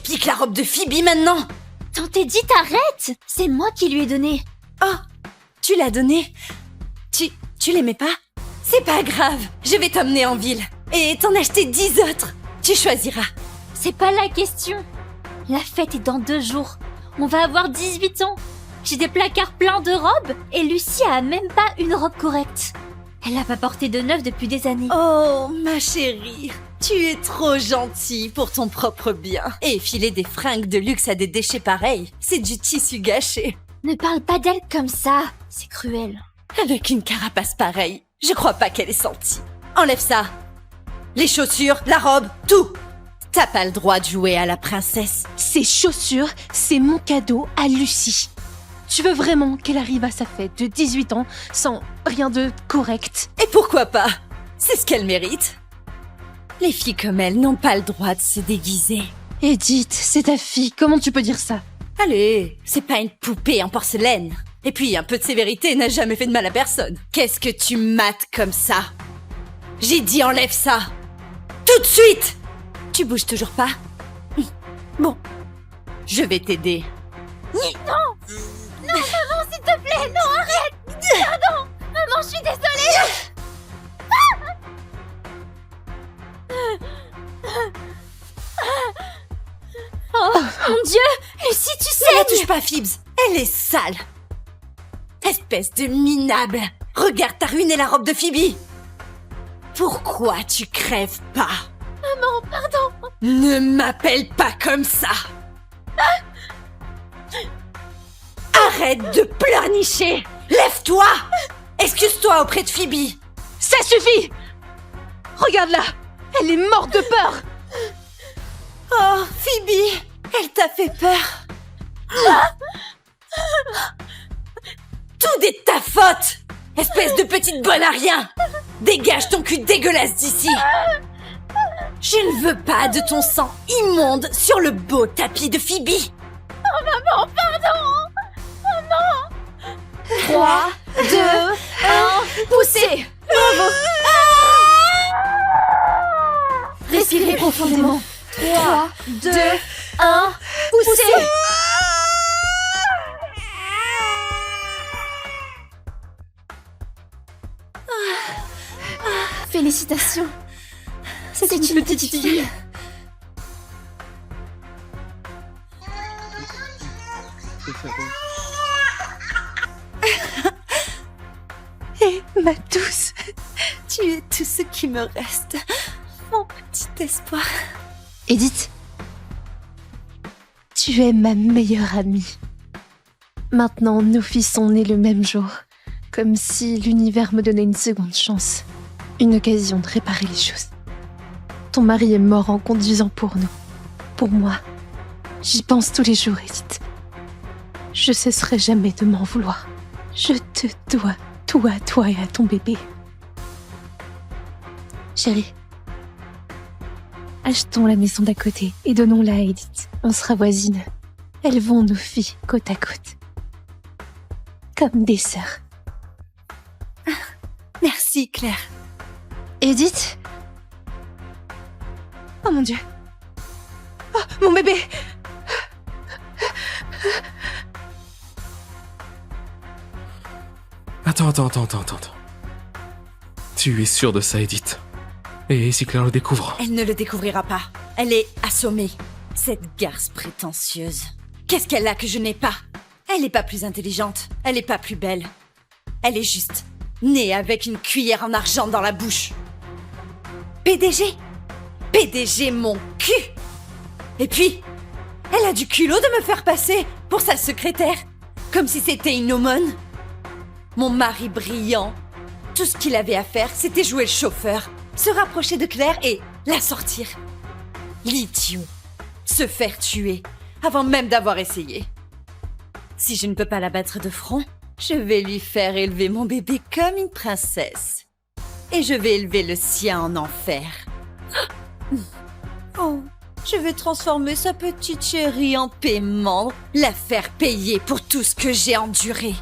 piques la robe de Phoebe maintenant? Tante Edith, arrête! C'est moi qui lui ai donné. Oh, tu l'as donné? Tu l'aimais pas? C'est pas grave, je vais t'emmener en ville. Et t'en acheter 10 autres. Tu choisiras. C'est pas la question. La fête est dans 2 jours. On va avoir 18 ans. J'ai des placards pleins de robes et Lucie a même pas une robe correcte. Elle a pas porté de neuf depuis des années. Oh, ma chérie, tu es trop gentille pour ton propre bien. Et filer des fringues de luxe à des déchets pareils, c'est du tissu gâché. Ne parle pas d'elle comme ça. C'est cruel. Avec une carapace pareille, je crois pas qu'elle ait senti. Enlève ça. Les chaussures, la robe, tout. T'as pas le droit de jouer à la princesse. Ces chaussures, c'est mon cadeau à Lucie. Tu veux vraiment qu'elle arrive à sa fête de 18 ans sans rien de correct? Et pourquoi pas? C'est ce qu'elle mérite. Les filles comme elle n'ont pas le droit de se déguiser. Edith, c'est ta fille, comment tu peux dire ça? Allez, c'est pas une poupée en porcelaine. Et puis, un peu de sévérité n'a jamais fait de mal à personne. Qu'est-ce que tu mates comme ça? J'ai dit enlève ça. Tout de suite. Tu bouges toujours pas? Bon, je vais t'aider. Non, maman, s'il te plaît, non, arrête. Pardon, maman, je suis désolée. Oh, mon Dieu, Lucie, tu sais. Ne la touche pas, Phoebs. Elle est sale. Espèce de minable. Regarde, t'as ruiné la robe de Phoebe. Pourquoi tu crèves pas? Maman, pardon. Ne m'appelle pas comme ça. Arrête de pleurnicher. Lève-toi. Excuse-toi auprès de Phoebe. Ça suffit! Regarde-la! Elle est morte de peur! Oh, Phoebe, elle t'a fait peur. Tout est de ta faute. Espèce de petite bonne à rien. Dégage ton cul dégueulasse d'ici. Je ne veux pas de ton sang immonde sur le beau tapis de Phoebe. Oh, maman, pardon. Maman. 3, 2, 1, poussez. Respirez profondément. 3, 2, 1, poussez. Félicitations. C'était une petite fille. Et ma douce, Tu es tout ce qui me reste. Mon petit espoir. Edith, tu es ma meilleure amie. Maintenant, nos filles sont nées le même jour, comme si l'univers me donnait une seconde chance, une occasion de réparer les choses. Ton mari est mort en conduisant pour nous, pour moi. J'y pense tous les jours, Edith. Je cesserai jamais de m'en vouloir. Je te dois tout à toi et à ton bébé. Chérie, achetons la maison d'à côté et donnons-la à Edith. On sera voisines. Élevons nos filles côte à côte. Comme des sœurs. Merci, Claire. Edith? Oh mon Dieu. Oh, mon bébé. Attends. Tu es sûre de ça, Edith? Et si Claire le découvre? Elle ne le découvrira pas. Elle est assommée. Cette garce prétentieuse. Qu'est-ce qu'elle a que je n'ai pas? Elle n'est pas plus intelligente. Elle n'est pas plus belle. Elle est juste née avec une cuillère en argent dans la bouche. PDG? PDG mon cul! Et puis, elle a du culot de me faire passer pour sa secrétaire, comme si c'était une aumône. Mon mari brillant, tout ce qu'il avait à faire, c'était jouer le chauffeur, se rapprocher de Claire et la sortir. L'idiot, se faire tuer, avant même d'avoir essayé. Si je ne peux pas la battre de front, je vais lui faire élever mon bébé comme une princesse. Et je vais élever le sien en enfer. Oh, je vais transformer sa petite chérie en paiement, la faire payer pour tout ce que j'ai enduré.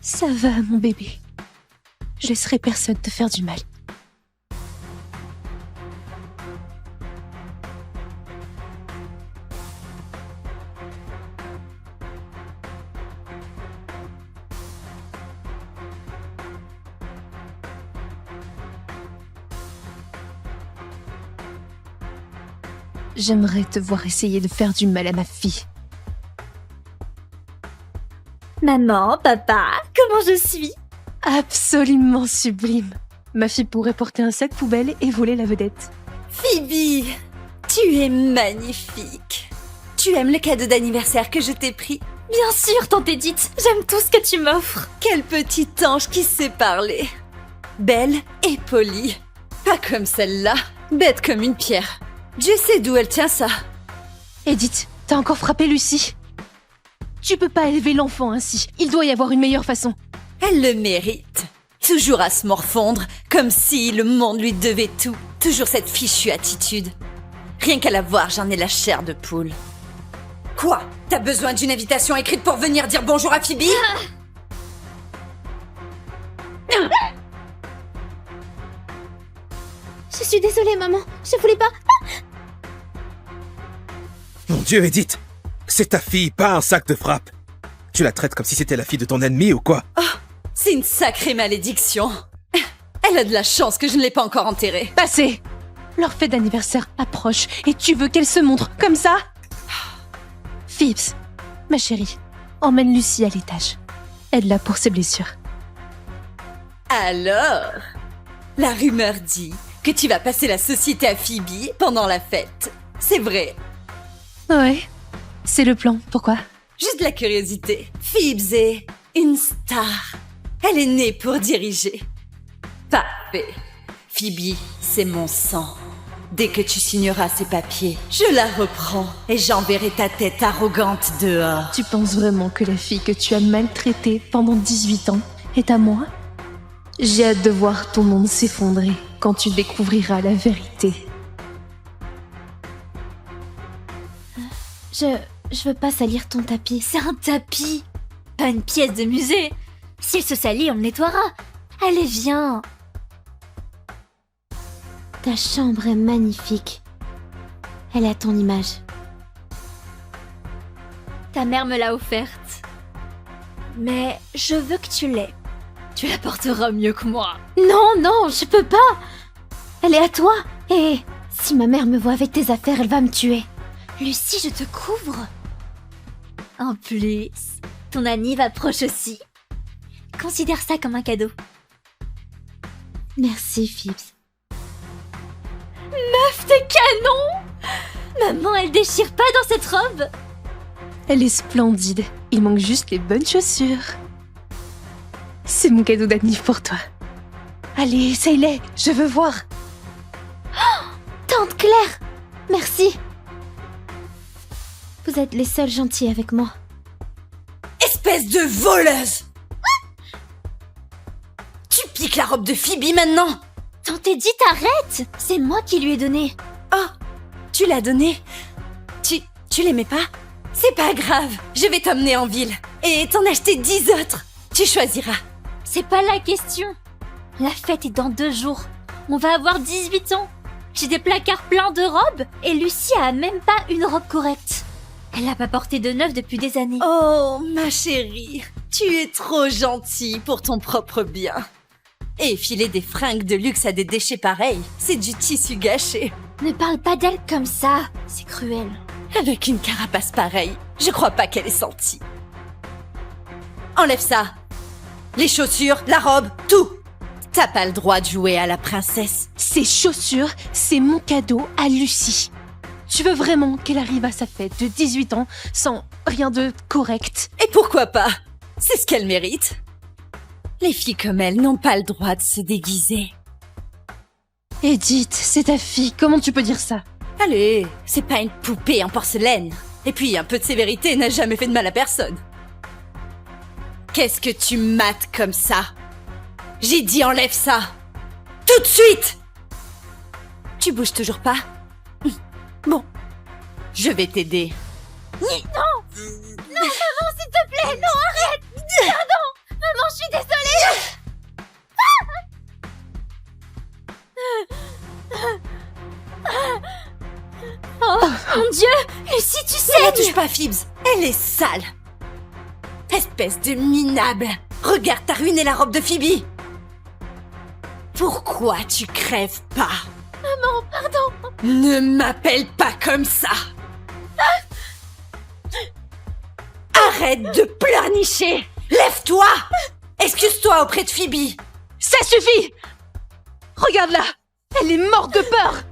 Ça va, mon bébé. Je laisserai personne te faire du mal. J'aimerais te voir essayer de faire du mal à ma fille. Maman, papa, comment je suis? Absolument sublime. Ma fille pourrait porter un sac poubelle et voler la vedette. Phoebe, tu es magnifique. Tu aimes le cadeau d'anniversaire que je t'ai pris? Bien sûr, tante Edith, j'aime tout ce que tu m'offres. Quel petit ange qui sait parler. Belle et polie. Pas comme celle-là, bête comme une pierre. Dieu sait d'où elle tient ça. Edith, t'as encore frappé Lucie. Tu peux pas élever l'enfant ainsi. Il doit y avoir une meilleure façon. Elle le mérite. Toujours à se morfondre, comme si le monde lui devait tout. Toujours cette fichue attitude. Rien qu'à la voir, j'en ai la chair de poule. Quoi? T'as besoin d'une invitation écrite pour venir dire bonjour à Phoebe? Je suis désolée, maman, je voulais pas... Mon Dieu, Edith! C'est ta fille, pas un sac de frappe! Tu la traites comme si c'était la fille de ton ennemi ou quoi? C'est une sacrée malédiction. Elle a de la chance que je ne l'ai pas encore enterrée. Passez! Leur fête d'anniversaire approche et tu veux qu'elle se montre comme ça? Phoebs, ma chérie, emmène Lucie à l'étage. Aide-la pour ses blessures. Alors, la rumeur dit que tu vas passer la société à Phoebe pendant la fête. C'est vrai. Ouais, c'est le plan. Pourquoi? Juste de la curiosité. Phoebs est une star. Elle est née pour diriger. Parfait. Phoebe, c'est mon sang. Dès que tu signeras ces papiers, je la reprends et j'enverrai ta tête arrogante dehors. Tu penses vraiment que la fille que tu as maltraitée pendant 18 ans est à moi? J'ai hâte de voir ton monde s'effondrer quand tu découvriras la vérité. Je veux pas salir ton tapis. C'est un tapis, pas une pièce de musée. S'il se salit, on le nettoiera. Allez, viens. Ta chambre est magnifique. Elle est à ton image. Ta mère me l'a offerte. Mais je veux que tu l'aies. Tu la porteras mieux que moi. Non, je peux pas. Elle est à toi. Et si ma mère me voit avec tes affaires, elle va me tuer. Lucie, je te couvre. En plus, ton anniv approche aussi. Considère ça comme un cadeau. Merci, Phoebs. Meuf de canon! Maman, elle déchire pas dans cette robe. Elle est splendide. Il manque juste les bonnes chaussures. C'est mon cadeau d'anniv pour toi. Allez, essaye-les. Je veux voir. Tante Claire, merci. Vous êtes les seuls gentils avec moi. Espèce de voleuse! Tu piques la robe de Phoebe maintenant? Tante Edith, arrête! C'est moi qui lui ai donné. Oh, tu l'as donnée? Tu l'aimais pas? C'est pas grave, je vais t'emmener en ville et t'en acheter 10 autres. Tu choisiras. C'est pas la question. La fête est dans 2 jours. On va avoir 18 ans. J'ai des placards pleins de robes et Lucie a même pas une robe correcte. Elle n'a pas porté de neuf depuis des années. Oh, ma chérie, tu es trop gentille pour ton propre bien. Et filer des fringues de luxe à des déchets pareils, c'est du tissu gâché. Ne parle pas d'elle comme ça, c'est cruel. Avec une carapace pareille, je crois pas qu'elle ait senti. Enlève ça. Les chaussures, la robe, tout. T'as pas le droit de jouer à la princesse. Ces chaussures, c'est mon cadeau à Lucie. Tu veux vraiment qu'elle arrive à sa fête de 18 ans sans rien de correct? Et pourquoi pas? C'est ce qu'elle mérite. Les filles comme elle n'ont pas le droit de se déguiser. Edith, c'est ta fille, comment tu peux dire ça? Allez, c'est pas une poupée en porcelaine. Et puis, un peu de sévérité n'a jamais fait de mal à personne. Qu'est-ce que tu mates comme ça? J'ai dit enlève ça. Tout de suite! Tu bouges toujours pas? Bon, je vais t'aider. Non, maman, s'il te plaît, non, arrête. Pardon, maman, je suis mon Dieu! Lucie, tu Ne la touche saignes! pas, Phoebs. Elle est sale. Espèce de minable. Regarde, t'as ruiné la robe de Phoebe. Pourquoi tu crèves pas? Maman, pardon! Ne m'appelle pas comme ça. Arrête de pleurnicher. Lève-toi. Excuse-toi auprès de Phoebe. Ça suffit! Regarde-la! Elle est morte de peur!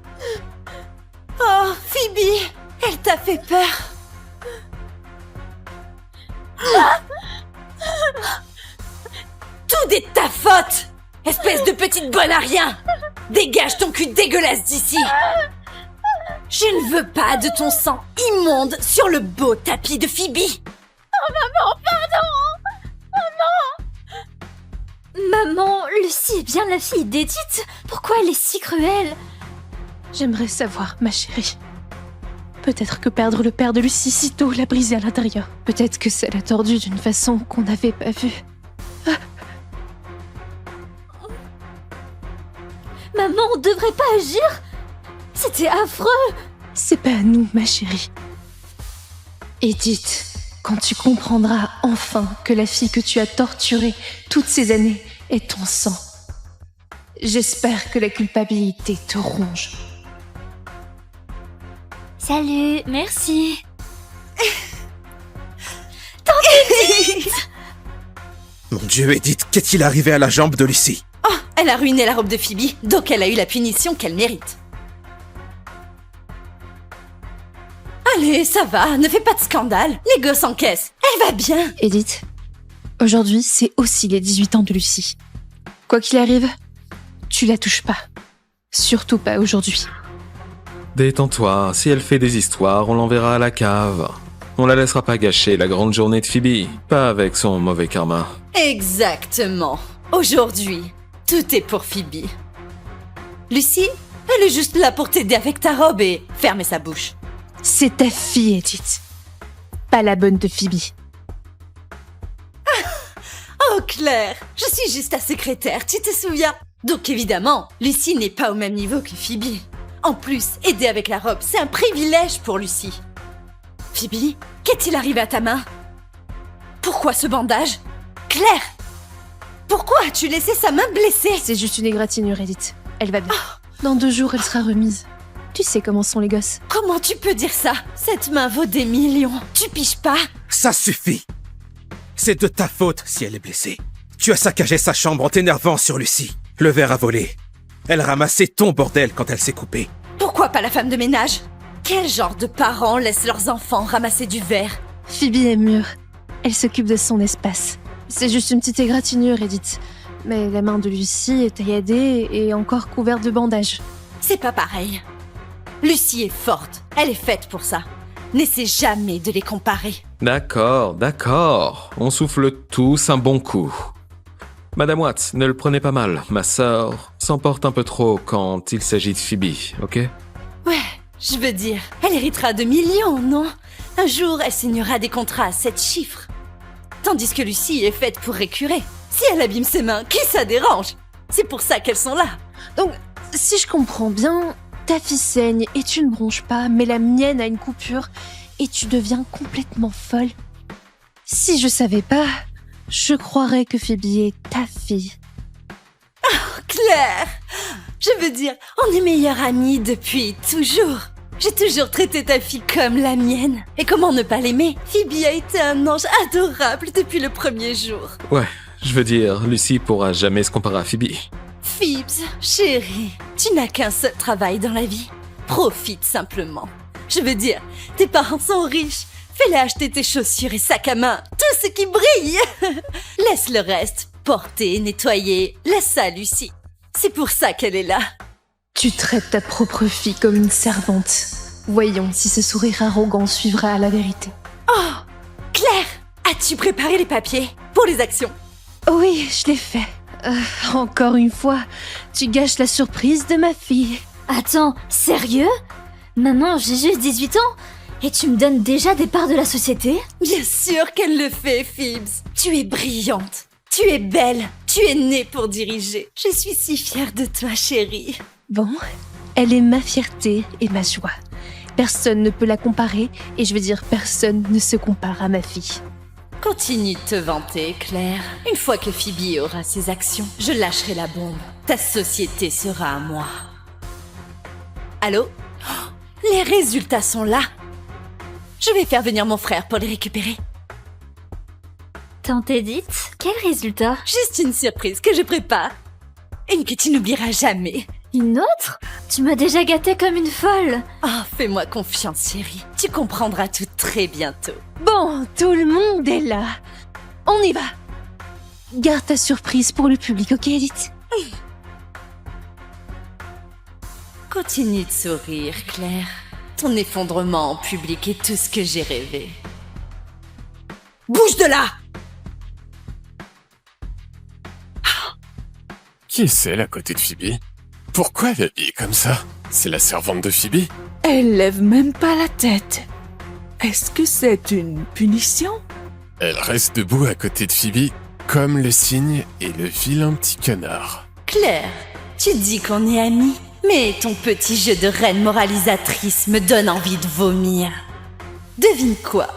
Oh, Phoebe, elle t'a fait peur. Tout est de ta faute. Espèce de petite bonne à rien. Dégage ton cul dégueulasse d'ici. Je ne veux pas de ton sang immonde sur le beau tapis de Phoebe. Maman, Lucie est bien la fille d'Edith. Pourquoi elle est si cruelle? J'aimerais savoir, ma chérie. Peut-être que perdre le père de Lucie si tôt l'a brisé à l'intérieur. Peut-être que ça l'a tordu d'une façon qu'on n'avait pas vue. Maman, on devrait pas agir. C'était affreux. C'est pas à nous, ma chérie. Edith, quand tu comprendras enfin que la fille que tu as torturée toutes ces années est ton sang, j'espère que la culpabilité te ronge. Salut, merci. Mon Dieu, Edith, qu'est-il arrivé à la jambe de Lucie? Oh, elle a ruiné la robe de Phoebe, donc elle a eu la punition qu'elle mérite. Allez, ça va, ne fais pas de scandale. Les gosses encaissent. Elle va bien. Edith, aujourd'hui, c'est aussi les 18 ans de Lucie. Quoi qu'il arrive, tu la touches pas. Surtout pas aujourd'hui. Détends-toi, si elle fait des histoires, on l'enverra à la cave. On la laissera pas gâcher la grande journée de Phoebe, pas avec son mauvais karma. Exactement. Aujourd'hui, tout est pour Phoebe. Lucie, elle est juste là pour t'aider avec ta robe et fermer sa bouche. C'est ta fille, Edith. Pas la bonne de Phoebe. Oh Claire, je suis juste ta secrétaire, tu te souviens? Donc évidemment, Lucie n'est pas au même niveau que Phoebe. En plus, aider avec la robe, c'est un privilège pour Lucie. Phoebe, qu'est-il arrivé à ta main? Pourquoi ce bandage? Claire, pourquoi as-tu laissé sa main blessée? C'est juste une égratignure, Edith. Elle va bien. Dans 2 jours, elle sera remise. Tu sais comment sont les gosses. Comment tu peux dire ça? Cette main vaut des millions. Tu piges pas? Ça suffit. C'est de ta faute si elle est blessée. Tu as saccagé sa chambre en t'énervant sur Lucie. Le verre a volé. Elle ramassait ton bordel quand elle s'est coupée. Pourquoi pas la femme de ménage? Quel genre de parents laissent leurs enfants ramasser du verre? Phoebe est mûre. Elle s'occupe de son espace. C'est juste une petite égratignure, Edith. Mais la main de Lucie est tailladée et encore couverte de bandages. C'est pas pareil. Lucie est forte. Elle est faite pour ça. N'essaie jamais de les comparer. D'accord. On souffle tous un bon coup. Madame Watts, ne le prenez pas mal. Ma sœur s'emporte un peu trop quand il s'agit de Phoebe, ok? Ouais, je veux dire, elle héritera de millions, non? Un jour, elle signera des contrats à 7 chiffres. Tandis que Lucie est faite pour récurer. Si elle abîme ses mains, qui ça dérange? C'est pour ça qu'elles sont là. Donc, si je comprends bien, ta fille saigne et tu ne bronches pas, mais la mienne a une coupure et tu deviens complètement folle. Si je savais pas, je croirais que Phoebe est ta fille. Claire! Je veux dire, on est meilleures amies depuis toujours. J'ai toujours traité ta fille comme la mienne. Et comment ne pas l'aimer? Phoebe a été un ange adorable depuis le premier jour. Ouais, je veux dire, Lucie pourra jamais se comparer à Phoebe. Phoebs, chérie, tu n'as qu'un seul travail dans la vie. Profite simplement. Je veux dire, tes parents sont riches. Fais-les acheter tes chaussures et sacs à main, tout ce qui brille. Laisse le reste, porter, nettoyer. Laisse ça à Lucie. C'est pour ça qu'elle est là. Tu traites ta propre fille comme une servante. Voyons si ce sourire arrogant suivra à la vérité. Oh, Claire, as-tu préparé les papiers pour les actions? Oui, je l'ai fait. Encore une fois, tu gâches la surprise de ma fille. Attends, sérieux? Maman, j'ai juste 18 ans et tu me donnes déjà des parts de la société? Bien sûr qu'elle le fait, Phoebs. Tu es brillante. Tu es belle. Tu es née pour diriger. Je suis si fière de toi, chérie. Bon, elle est ma fierté et ma joie. Personne ne peut la comparer, et je veux dire personne ne se compare à ma fille. Continue de te vanter, Claire. Une fois que Phoebe aura ses actions, je lâcherai la bombe. Ta société sera à moi. Allô? Oh, les résultats sont là. Je vais faire venir mon frère pour les récupérer. Tante Edith, quel résultat? Juste une surprise que je prépare. Une que tu n'oublieras jamais. Une autre? Tu m'as déjà gâtée comme une folle. Oh, fais-moi confiance, chérie. Tu comprendras tout très bientôt. Bon, tout le monde est là. On y va. Garde ta surprise pour le public, ok, Edith? Continue de sourire, Claire. Ton effondrement en public est tout ce que j'ai rêvé. Bouge de là! Qui est celle à côté de Phoebe? Pourquoi elle est habillée comme ça? C'est la servante de Phoebe? Elle lève même pas la tête. Est-ce que c'est une punition? Elle reste debout à côté de Phoebe, comme le cygne et le vilain petit canard. Claire, tu dis qu'on est amis, mais ton petit jeu de reine moralisatrice me donne envie de vomir. Devine quoi?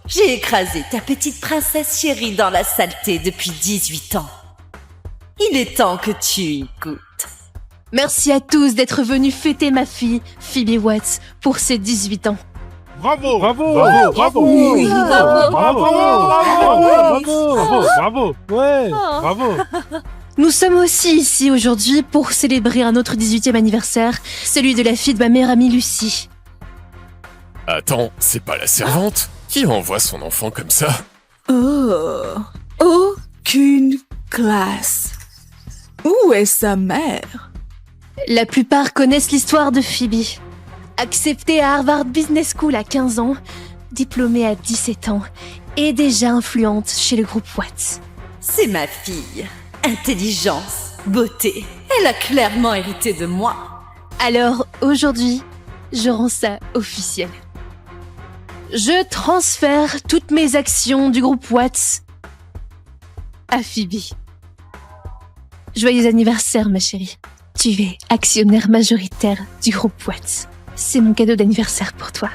J'ai écrasé ta petite princesse chérie dans la saleté depuis 18 ans. Il est temps que tu y goûtes. Merci à tous d'être venus fêter ma fille, Phoebe Watts, pour ses 18 ans. Bravo, bravo, Bravo, bravo, oui, bravo, bravo, bravo, ouais, Oh. bravo. Nous sommes aussi ici aujourd'hui pour célébrer un autre 18e anniversaire, celui de la fille de ma meilleure amie Lucie. Attends, c'est pas la servante? Qui envoie son enfant comme ça? Oh, aucune classe. Où est sa mère? La plupart connaissent l'histoire de Phoebe. Acceptée à Harvard Business School à 15 ans, diplômée à 17 ans et déjà influente chez le groupe Watts. C'est ma fille. Intelligence, beauté. Elle a clairement hérité de moi. Alors aujourd'hui, je rends ça officiel. Je transfère toutes mes actions du groupe Watts à Phoebe. Joyeux anniversaire, ma chérie. Tu es actionnaire majoritaire du groupe Watts. C'est mon cadeau d'anniversaire pour toi.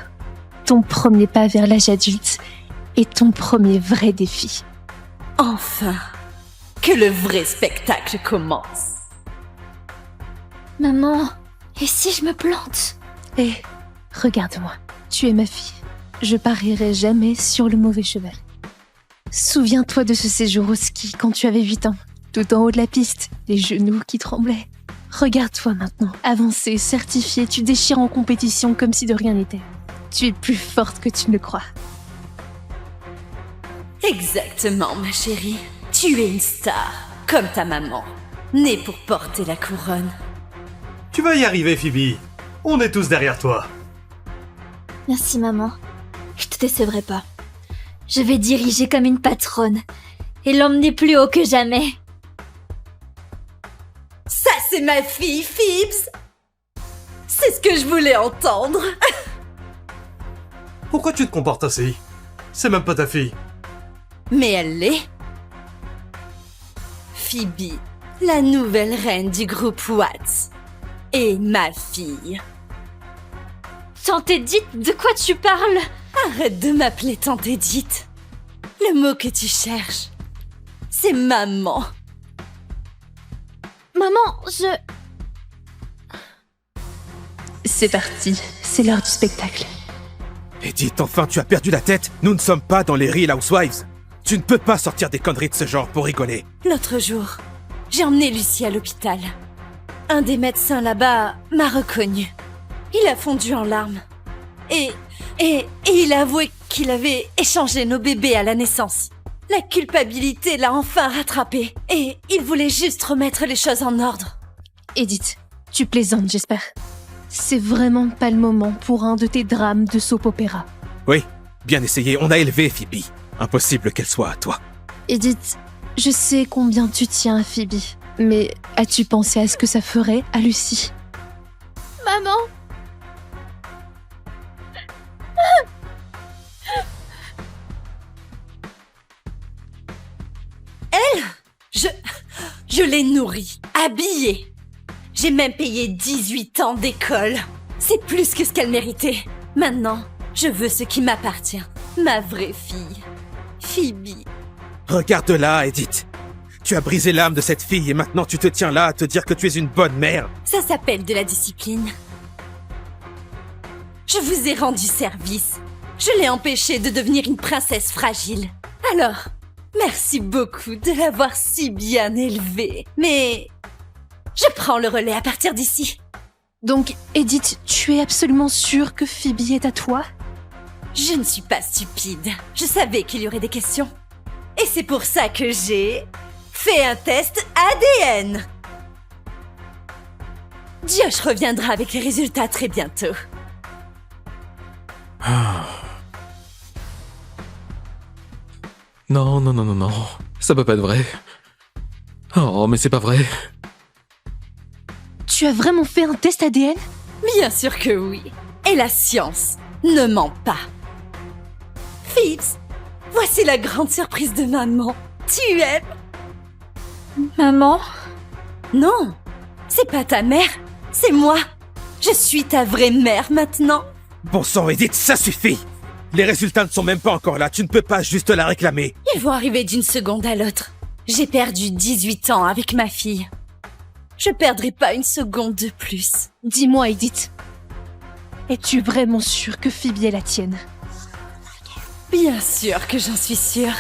Ton premier pas vers l'âge adulte et ton premier vrai défi. Enfin, que le vrai spectacle commence. Maman, et si je me plante? Et regarde-moi, tu es ma fille. Je parierai jamais sur le mauvais cheval. Souviens-toi de ce séjour au ski quand tu avais 8 ans. Tout en haut de la piste, les genoux qui tremblaient. Regarde-toi maintenant, avancée, certifiée, tu déchires en compétition comme si de rien n'était. Tu es plus forte que tu ne le crois. Exactement, ma chérie. Tu es une star, comme ta maman, née pour porter la couronne. Tu vas y arriver, Phoebe. On est tous derrière toi. Merci maman. Je te décevrai pas. Je vais diriger comme une patronne et l'emmener plus haut que jamais. Ça, c'est ma fille, Phoebs. C'est ce que je voulais entendre. Pourquoi tu te comportes ainsi? C'est même pas ta fille. Mais elle l'est. Phoebe, la nouvelle reine du groupe Watts. Et ma fille. Tante Edith, de quoi tu parles? Arrête de m'appeler Tante Edith. Le mot que tu cherches, c'est maman. Maman, C'est parti, c'est l'heure du spectacle. Edith, enfin, tu as perdu la tête? Nous ne sommes pas dans les Real Housewives. Tu ne peux pas sortir des conneries de ce genre pour rigoler. L'autre jour, j'ai emmené Lucie à l'hôpital. Un des médecins là-bas m'a reconnu. Il a fondu en larmes. Et il a avoué qu'il avait échangé nos bébés à la naissance. La culpabilité l'a enfin rattrapé. Et il voulait juste remettre les choses en ordre. Edith, tu plaisantes, j'espère. C'est vraiment pas le moment pour un de tes drames de soap opéra. Oui, bien essayé, on a élevé Phoebe. Impossible qu'elle soit à toi. Edith, je sais combien tu tiens à Phoebe, mais as-tu pensé à ce que ça ferait à Lucie? maman, Je l'ai nourrie, habillée. J'ai même payé 18 ans d'école. C'est plus que ce qu'elle méritait. Maintenant, je veux ce qui m'appartient. Ma vraie fille. Phoebe. Regarde-la, Edith. Tu as brisé l'âme de cette fille et maintenant tu te tiens là à te dire que tu es une bonne mère. Ça s'appelle de la discipline. Je vous ai rendu service. Je l'ai empêchée de devenir une princesse fragile. Alors, merci beaucoup de l'avoir si bien élevée. Mais je prends le relais à partir d'ici. Donc, Edith, tu es absolument sûre que Phoebe est à toi? Je ne suis pas stupide. Je savais qu'il y aurait des questions. Et c'est pour ça que j'ai fait un test ADN. Josh reviendra avec les résultats très bientôt. Non, non, non, non, non. Ça peut pas être vrai. Oh, mais c'est pas vrai. Tu as vraiment fait un test ADN? Bien sûr que oui. Et la science ne ment pas. Phipps, voici la grande surprise de maman. Tu aimes? Maman? Non, c'est pas ta mère, c'est moi. Je suis ta vraie mère maintenant. Bon sang, Edith, ça suffit. Les résultats ne sont même pas encore là, tu ne peux pas juste la réclamer. Ils vont arriver d'une seconde à l'autre. J'ai perdu 18 ans avec ma fille. Je perdrai pas une seconde de plus. Dis-moi, Edith. Es-tu vraiment sûre que Phoebe est la tienne? Bien sûr que j'en suis sûre.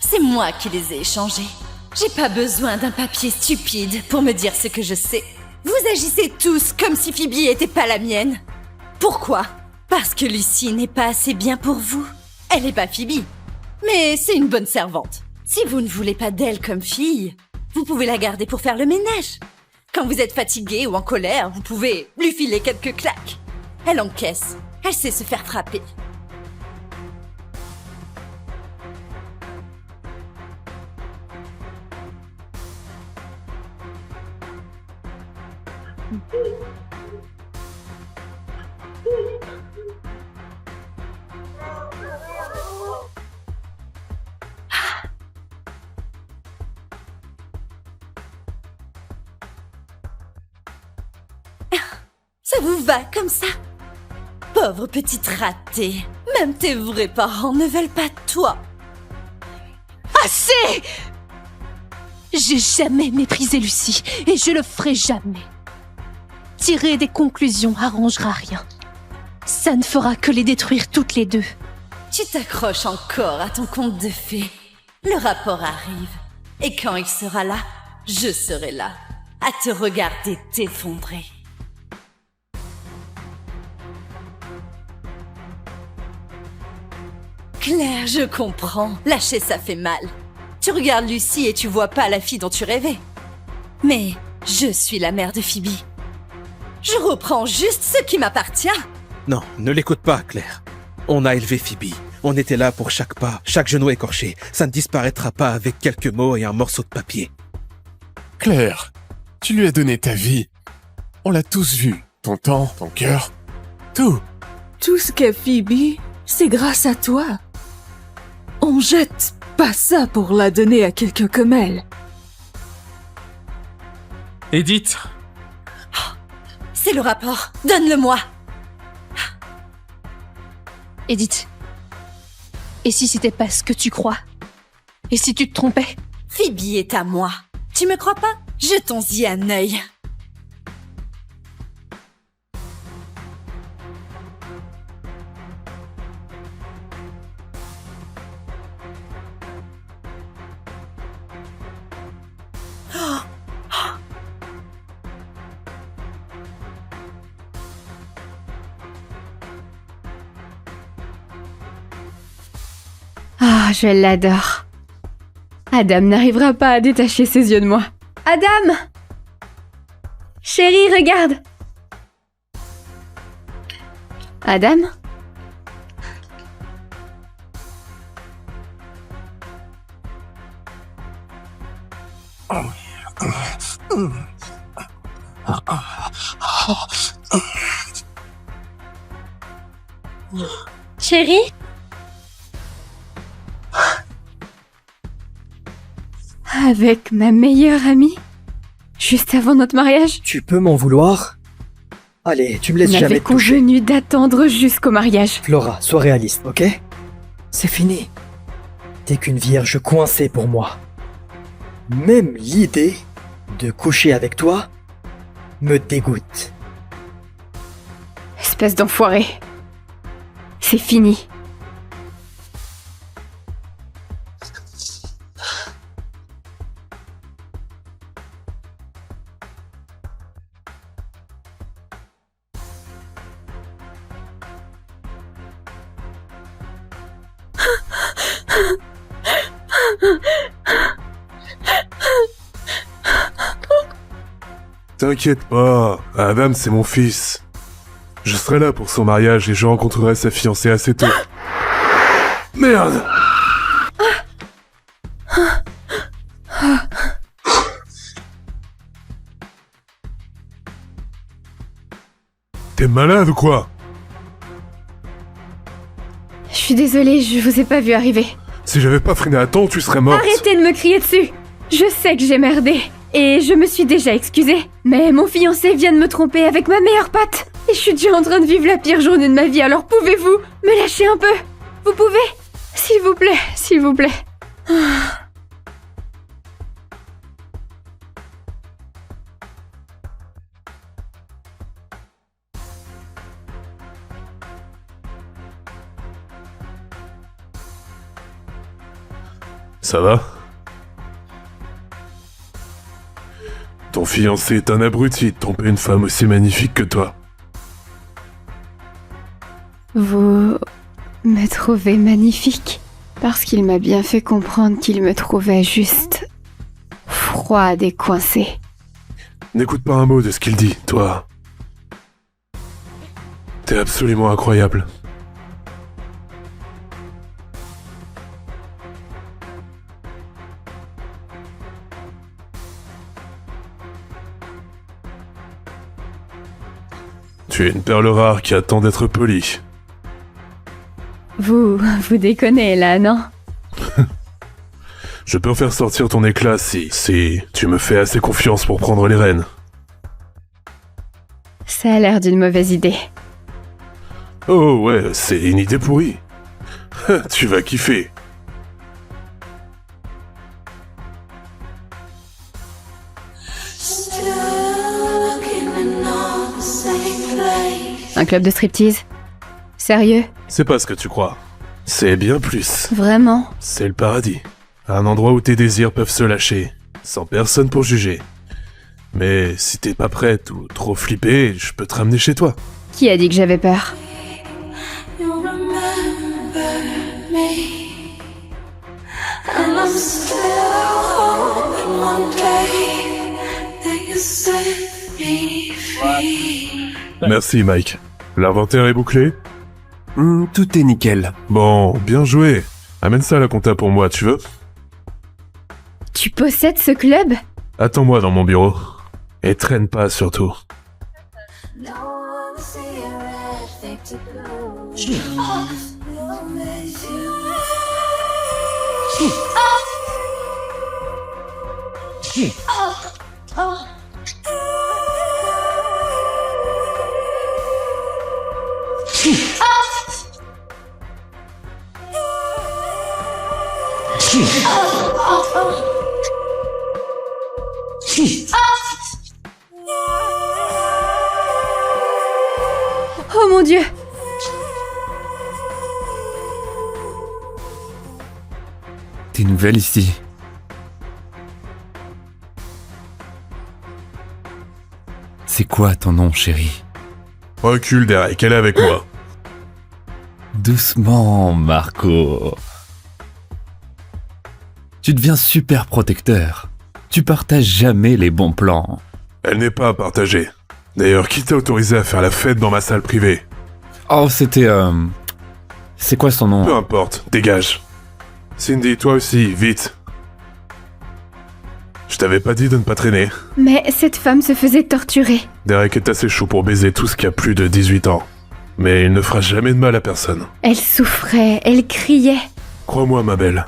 C'est moi qui les ai échangés. J'ai pas besoin d'un papier stupide pour me dire ce que je sais. Vous agissez tous comme si Phoebe était pas la mienne. Pourquoi? Parce que Lucy n'est pas assez bien pour vous. Elle est pas Phoebe, mais c'est une bonne servante. Si vous ne voulez pas d'elle comme fille, vous pouvez la garder pour faire le ménage. Quand vous êtes fatigué ou en colère, vous pouvez lui filer quelques claques. Elle encaisse. Elle sait se faire frapper. Ça vous va comme ça? Pauvre petite ratée. Même tes vrais parents ne veulent pas de toi. Assez! J'ai jamais méprisé Lucy, et je le ferai jamais. Tirer des conclusions arrangera rien. Ça ne fera que les détruire toutes les deux. Tu t'accroches encore à ton conte de fées. Le rapport arrive. Et quand il sera là, je serai là, à te regarder t'effondrer. Claire, je comprends. Lâcher ça fait mal. Tu regardes Lucy et tu vois pas la fille dont tu rêvais. Mais je suis la mère de Phoebe. Je reprends juste ce qui m'appartient. Non, ne l'écoute pas, Claire. On a élevé Phoebe. On était là pour chaque pas, chaque genou écorché. Ça ne disparaîtra pas avec quelques mots et un morceau de papier. Claire, tu lui as donné ta vie. On l'a tous vu. Ton temps, ton cœur, tout. Tout ce qu'est Phoebe, c'est grâce à toi. On jette pas ça pour la donner à quelqu'un comme elle. Edith, C'est le rapport. Donne-le-moi. Edith. Et si c'était pas ce que tu crois? Et si tu te trompais? Phoebe est à moi. Tu me crois pas? Jetons-y un œil. Ah, je l'adore. Adam n'arrivera pas à détacher ses yeux de moi. Adam! Chérie, regarde! Adam? Chérie? Avec ma meilleure amie? Juste avant notre mariage? Tu peux m'en vouloir? Allez, tu me laisses On jamais avait te toucher. convenu d'attendre jusqu'au mariage. Flora, sois réaliste, ok? C'est fini. T'es qu'une vierge coincée pour moi. Même l'idée de coucher avec toi me dégoûte. Espèce d'enfoiré. C'est fini. T'inquiète pas, Adam c'est mon fils. Je serai là pour son mariage et je rencontrerai sa fiancée assez tôt. Merde! T'es malade ou quoi? Je suis désolée, je vous ai pas vu arriver. Si j'avais pas freiné à temps, tu serais morte. Arrêtez de me crier dessus. Je sais que j'ai merdé. Et je me suis déjà excusée. Mais mon fiancé vient de me tromper avec ma meilleure pote. Et je suis déjà en train de vivre la pire journée de ma vie, alors pouvez-vous me lâcher un peu? Vous pouvez? S'il vous plaît, s'il vous plaît. Ça va? Ton fiancé est un abruti de tromper une femme aussi magnifique que toi. Vous me trouvez magnifique parce qu'il m'a bien fait comprendre qu'il me trouvait juste froide et coincée. N'écoute pas un mot de ce qu'il dit, toi. T'es absolument incroyable. Tu es une perle rare qui attend d'être polie. Vous déconnez là, non? Je peux faire sortir ton éclat si tu me fais assez confiance pour prendre les rênes. Ça a l'air d'une mauvaise idée. Oh ouais, c'est une idée pourrie. Tu vas kiffer. Un club de striptease? Sérieux? C'est pas ce que tu crois. C'est bien plus. Vraiment? C'est le paradis. Un endroit où tes désirs peuvent se lâcher, sans personne pour juger. Mais si t'es pas prête ou trop flippée, je peux te ramener chez toi. Qui a dit que j'avais peur? Merci Mike. L'inventaire est bouclé? Tout est nickel. Bon, bien joué. Amène ça à la compta pour moi, tu veux? Tu possèdes ce club? Attends-moi dans mon bureau. Et traîne pas surtout. Oh mon Dieu! T'es nouvelle ici. C'est quoi ton nom, chérie? Recule, Derek, elle est avec moi. Doucement, Marco. Tu deviens super protecteur. Tu partages jamais les bons plans. Elle n'est pas à partager. D'ailleurs, qui t'a autorisé à faire la fête dans ma salle privée? Oh, c'était... C'est quoi son nom? Peu importe, dégage. Cindy, toi aussi, vite. Je t'avais pas dit de ne pas traîner. Mais cette femme se faisait torturer. Derek est assez chaud pour baiser tout ce qui a plus de 18 ans. Mais il ne fera jamais de mal à personne. Elle souffrait, elle criait. Crois-moi, ma belle.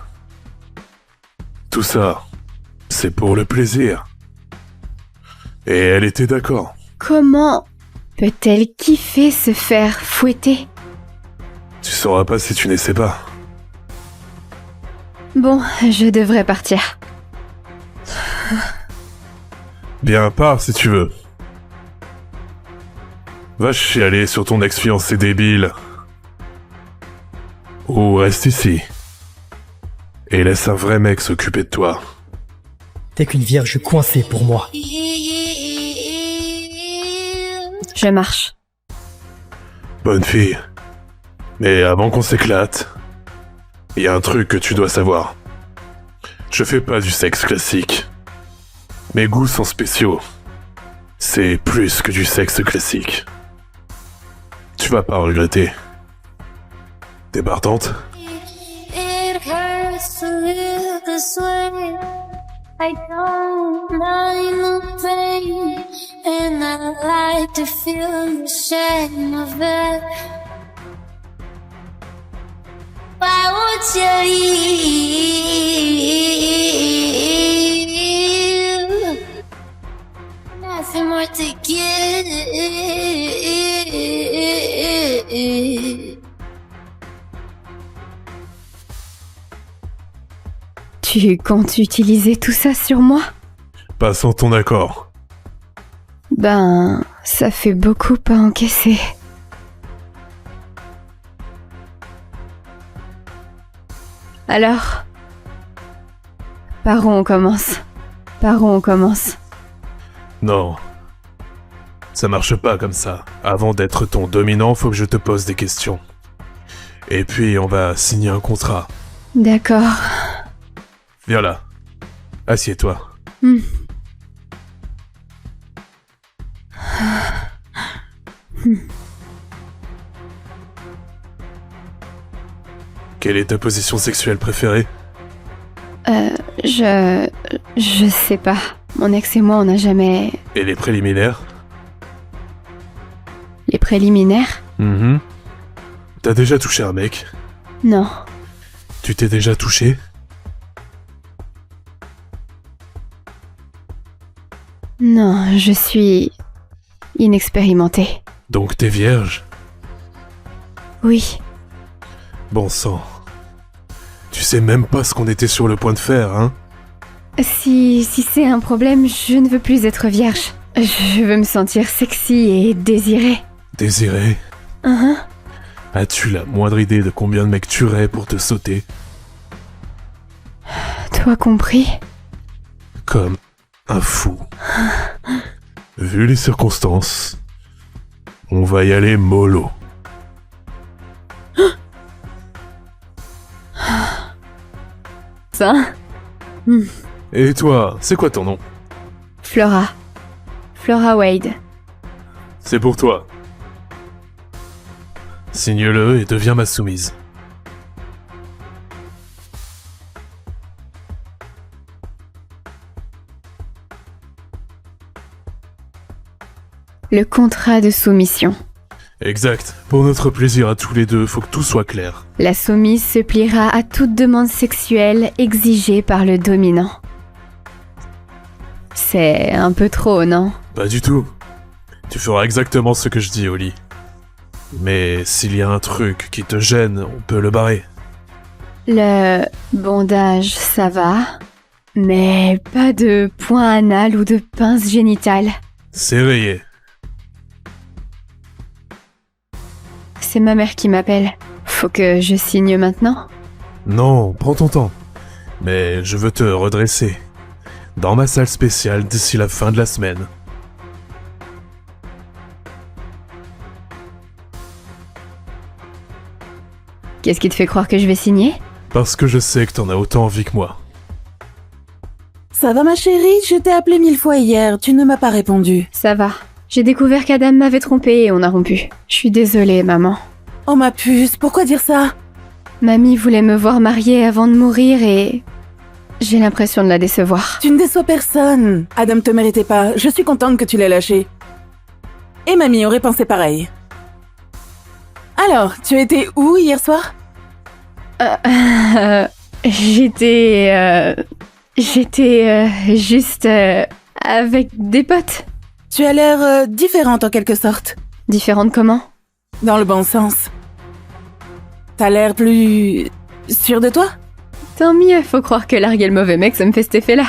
Tout ça, c'est pour le plaisir. Et elle était d'accord. Comment Peut-elle kiffer se faire fouetter? Tu sauras pas si tu n'essaies pas. Bon, je devrais partir. Bien, pars si tu veux. Va chialer sur ton ex-fiancé débile. Ou reste ici. Et laisse un vrai mec s'occuper de toi. T'es qu'une vierge coincée pour moi. Je marche. Bonne fille. Mais avant qu'on s'éclate, il y a un truc que tu dois savoir. Je fais pas du sexe classique. Mes goûts sont spéciaux. C'est plus que du sexe classique. Tu vas pas regretter. T'es partante? It hurts to live this way. I don't mind the pain, and I like to feel the shame of it. Why would you leave? Nothing more to give. Tu comptes utiliser tout ça sur moi? Pas sans ton accord. Ben, ça fait beaucoup à encaisser. Alors, par où on commence? Par où on commence? Non. Ça marche pas comme ça. Avant d'être ton dominant, faut que je te pose des questions. Et puis on va signer un contrat. D'accord. Viens là. Assieds-toi. Quelle est ta position sexuelle préférée? Je sais pas. Mon ex et moi, on n'a jamais... Et les préliminaires? Les préliminaires? T'as déjà touché un mec? Non. Tu t'es déjà touché? Non, je suis... inexpérimentée. Donc t'es vierge? Oui. Bon sang. Tu sais même pas ce qu'on était sur le point de faire, hein? Si c'est un problème, je ne veux plus être vierge. Je veux me sentir sexy et désirée. Désirée? As-tu la moindre idée de combien de mecs tueraient pour te sauter? Toi compris? Comme un fou. Vu les circonstances, on va y aller mollo. Ça? Et toi, c'est quoi ton nom? Flora. Flora Wade. C'est pour toi. Signe-le et deviens ma soumise. Le contrat de soumission. Exact. Pour notre plaisir à tous les deux, faut que tout soit clair. La soumise se pliera à toute demande sexuelle exigée par le dominant. C'est un peu trop, non? Pas du tout. Tu feras exactement ce que je dis au lit. Mais s'il y a un truc qui te gêne, on peut le barrer. Le bondage, ça va. Mais pas de point anal ou de pince génitale. C'est rayé. C'est ma mère qui m'appelle. Faut que je signe maintenant? Non, prends ton temps. Mais je veux te redresser. Dans ma salle spéciale d'ici la fin de la semaine. Qu'est-ce qui te fait croire que je vais signer? Parce que je sais que t'en as autant envie que moi. Ça va ma chérie? Je t'ai appelé 1000 fois hier, tu ne m'as pas répondu. Ça va. J'ai découvert qu'Adam m'avait trompée et on a rompu. Je suis désolée, maman. Oh ma puce, pourquoi dire ça? Mamie voulait me voir mariée avant de mourir et... j'ai l'impression de la décevoir. Tu ne déçois personne. Adam te méritait pas, je suis contente que tu l'aies lâché. Et mamie aurait pensé pareil. Alors, tu étais où hier soir? J'étais juste avec des potes. Tu as l'air différente en quelque sorte. Différente comment? Dans le bon sens. T'as l'air plus... sûr de toi? Tant mieux, faut croire que larguer le mauvais mec, ça me fait cet effet-là.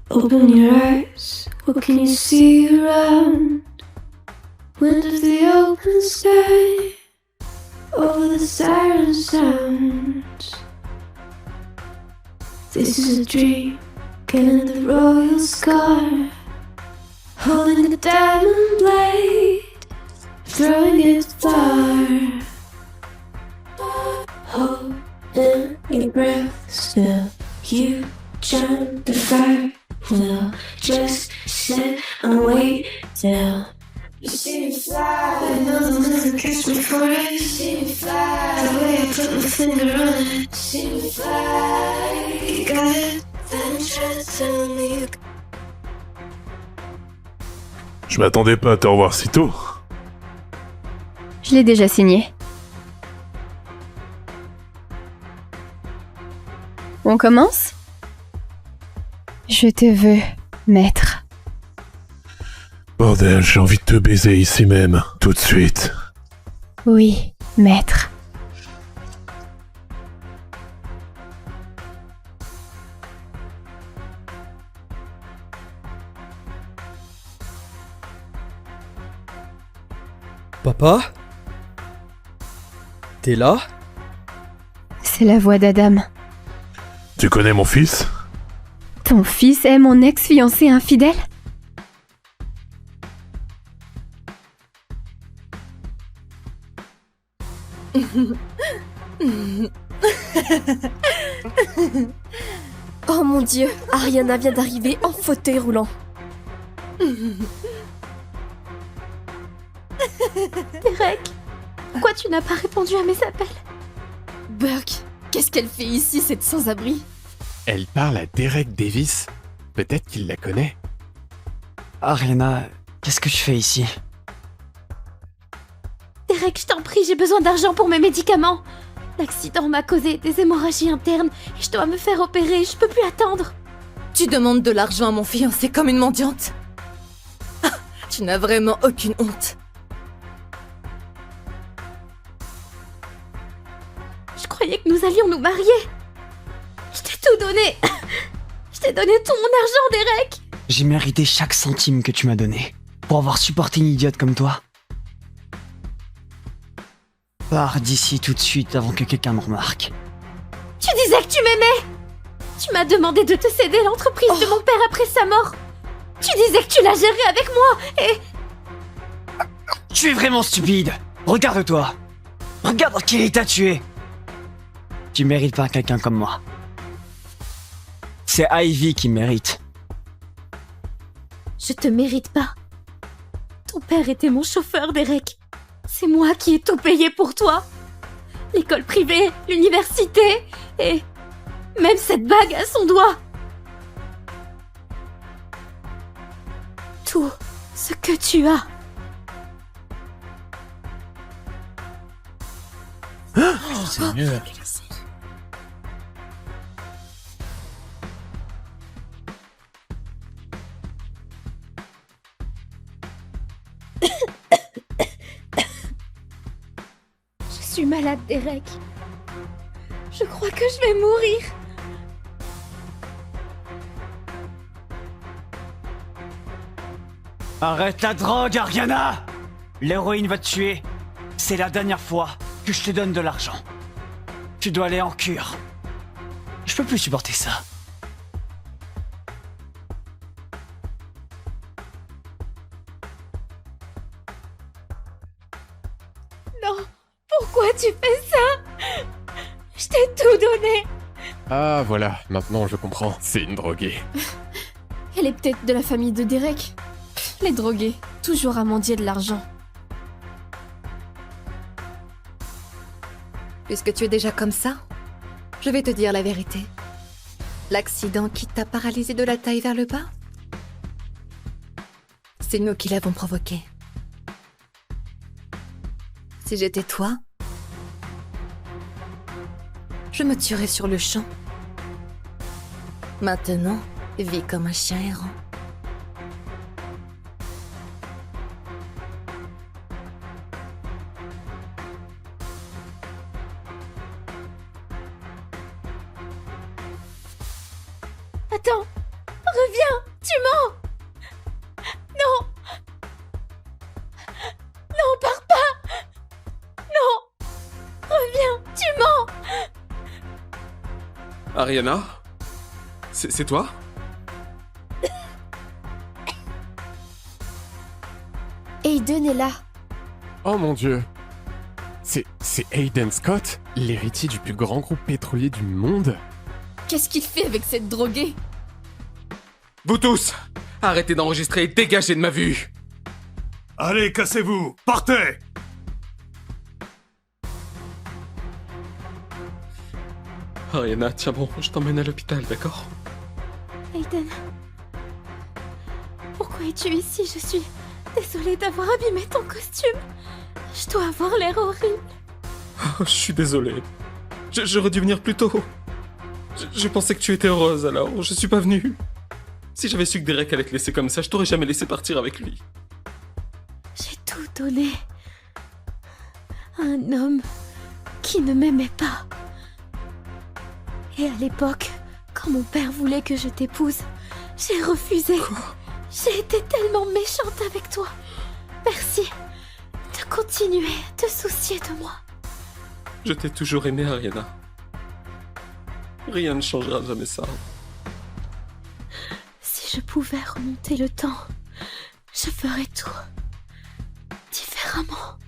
Open your eyes, what can you see around? Wind of the open sky, over the siren sounds. This is a dream, killing the royal scar, holding a diamond blade, throwing it far. Holding your breath still, you jump the fire. We'll just sit and wait till you see me fly. I know they'll never catch me for it. You see me fly. The way I put my finger on it. You see me fly. You got it. Then try to tell me. Je m'attendais pas à te revoir si tôt. Je l'ai déjà signé. On commence? Je te veux, maître. Bordel, j'ai envie de te baiser ici même, tout de suite. Oui, maître. Papa? T'es là? C'est la voix d'Adam. Tu connais mon fils? Ton fils est mon ex-fiancé infidèle? Oh mon Dieu, Ariana vient d'arriver en fauteuil roulant. Derek, pourquoi tu n'as pas répondu à mes appels? Burke, qu'est-ce qu'elle fait ici, cette sans-abri? Elle parle à Derek Davis. Peut-être qu'il la connaît. Ariana, qu'est-ce que tu fais ici? Derek, je t'en prie, j'ai besoin d'argent pour mes médicaments. L'accident m'a causé des hémorragies internes et je dois me faire opérer, je peux plus attendre. Tu demandes de l'argent à mon fiancé comme une mendiante? Ah, tu n'as vraiment aucune honte. Je croyais que nous allions nous marier. Je t'ai tout donné. Je t'ai donné tout mon argent, Derek. J'ai mérité chaque centime que tu m'as donné pour avoir supporté une idiote comme toi. Pars d'ici tout de suite avant que quelqu'un me remarque. Tu disais que tu m'aimais. Tu m'as demandé de te céder l'entreprise de mon père après sa mort. Tu disais que tu la gérerais avec moi et... Tu es vraiment stupide. Regarde-toi. Regarde qui il t'a tué. Tu mérites pas quelqu'un comme moi. C'est Ivy qui mérite. Je te mérite pas. Ton père était mon chauffeur, Derek. C'est moi qui ai tout payé pour toi. L'école privée, l'université et même cette bague à son doigt. Tout ce que tu as. Oh, Seigneur. Je suis malade, Derek. Je crois que je vais mourir. Arrête la drogue, Ariana! L'héroïne va te tuer. C'est la dernière fois que je te donne de l'argent. Tu dois aller en cure. Je peux plus supporter ça. Non, pourquoi tu fais ça? Je t'ai tout donné. Ah voilà, maintenant je comprends. C'est une droguée. Elle est peut-être de la famille de Derek. Les drogués, toujours à mendier de l'argent. Puisque tu es déjà comme ça, je vais te dire la vérité. L'accident qui t'a paralysé de la taille vers le bas, c'est nous qui l'avons provoqué. Si j'étais toi, je me tuerais sur le champ. Maintenant, vis comme un chien errant. Attends, reviens, tu mens. Non. Non, pars pas. Non. Reviens, tu mens. Ariana? C'est toi? Aiden est là. Oh mon dieu. C'est Aiden Scott, l'héritier du plus grand groupe pétrolier du monde? Qu'est-ce qu'il fait avec cette droguée? Vous tous! Arrêtez d'enregistrer et dégagez de ma vue! Allez, cassez-vous! Partez! Ariana, tiens bon, je t'emmène à l'hôpital, d'accord? Aiden. Pourquoi es-tu ici? Je suis désolée d'avoir abîmé ton costume. Je dois avoir l'air horrible. Oh, je suis désolé. J'aurais dû venir plus tôt. Je pensais que tu étais heureuse, alors je suis pas venu. Si j'avais su que Derek allait te laisser comme ça, je t'aurais jamais laissé partir avec lui. J'ai tout donné à un homme qui ne m'aimait pas. Et à l'époque, quand mon père voulait que je t'épouse, j'ai refusé. J'ai été tellement méchante avec toi. Merci de continuer à te soucier de moi. Je t'ai toujours aimé, Ariana. Rien ne changera jamais ça. Si je pouvais remonter le temps, je ferais tout différemment.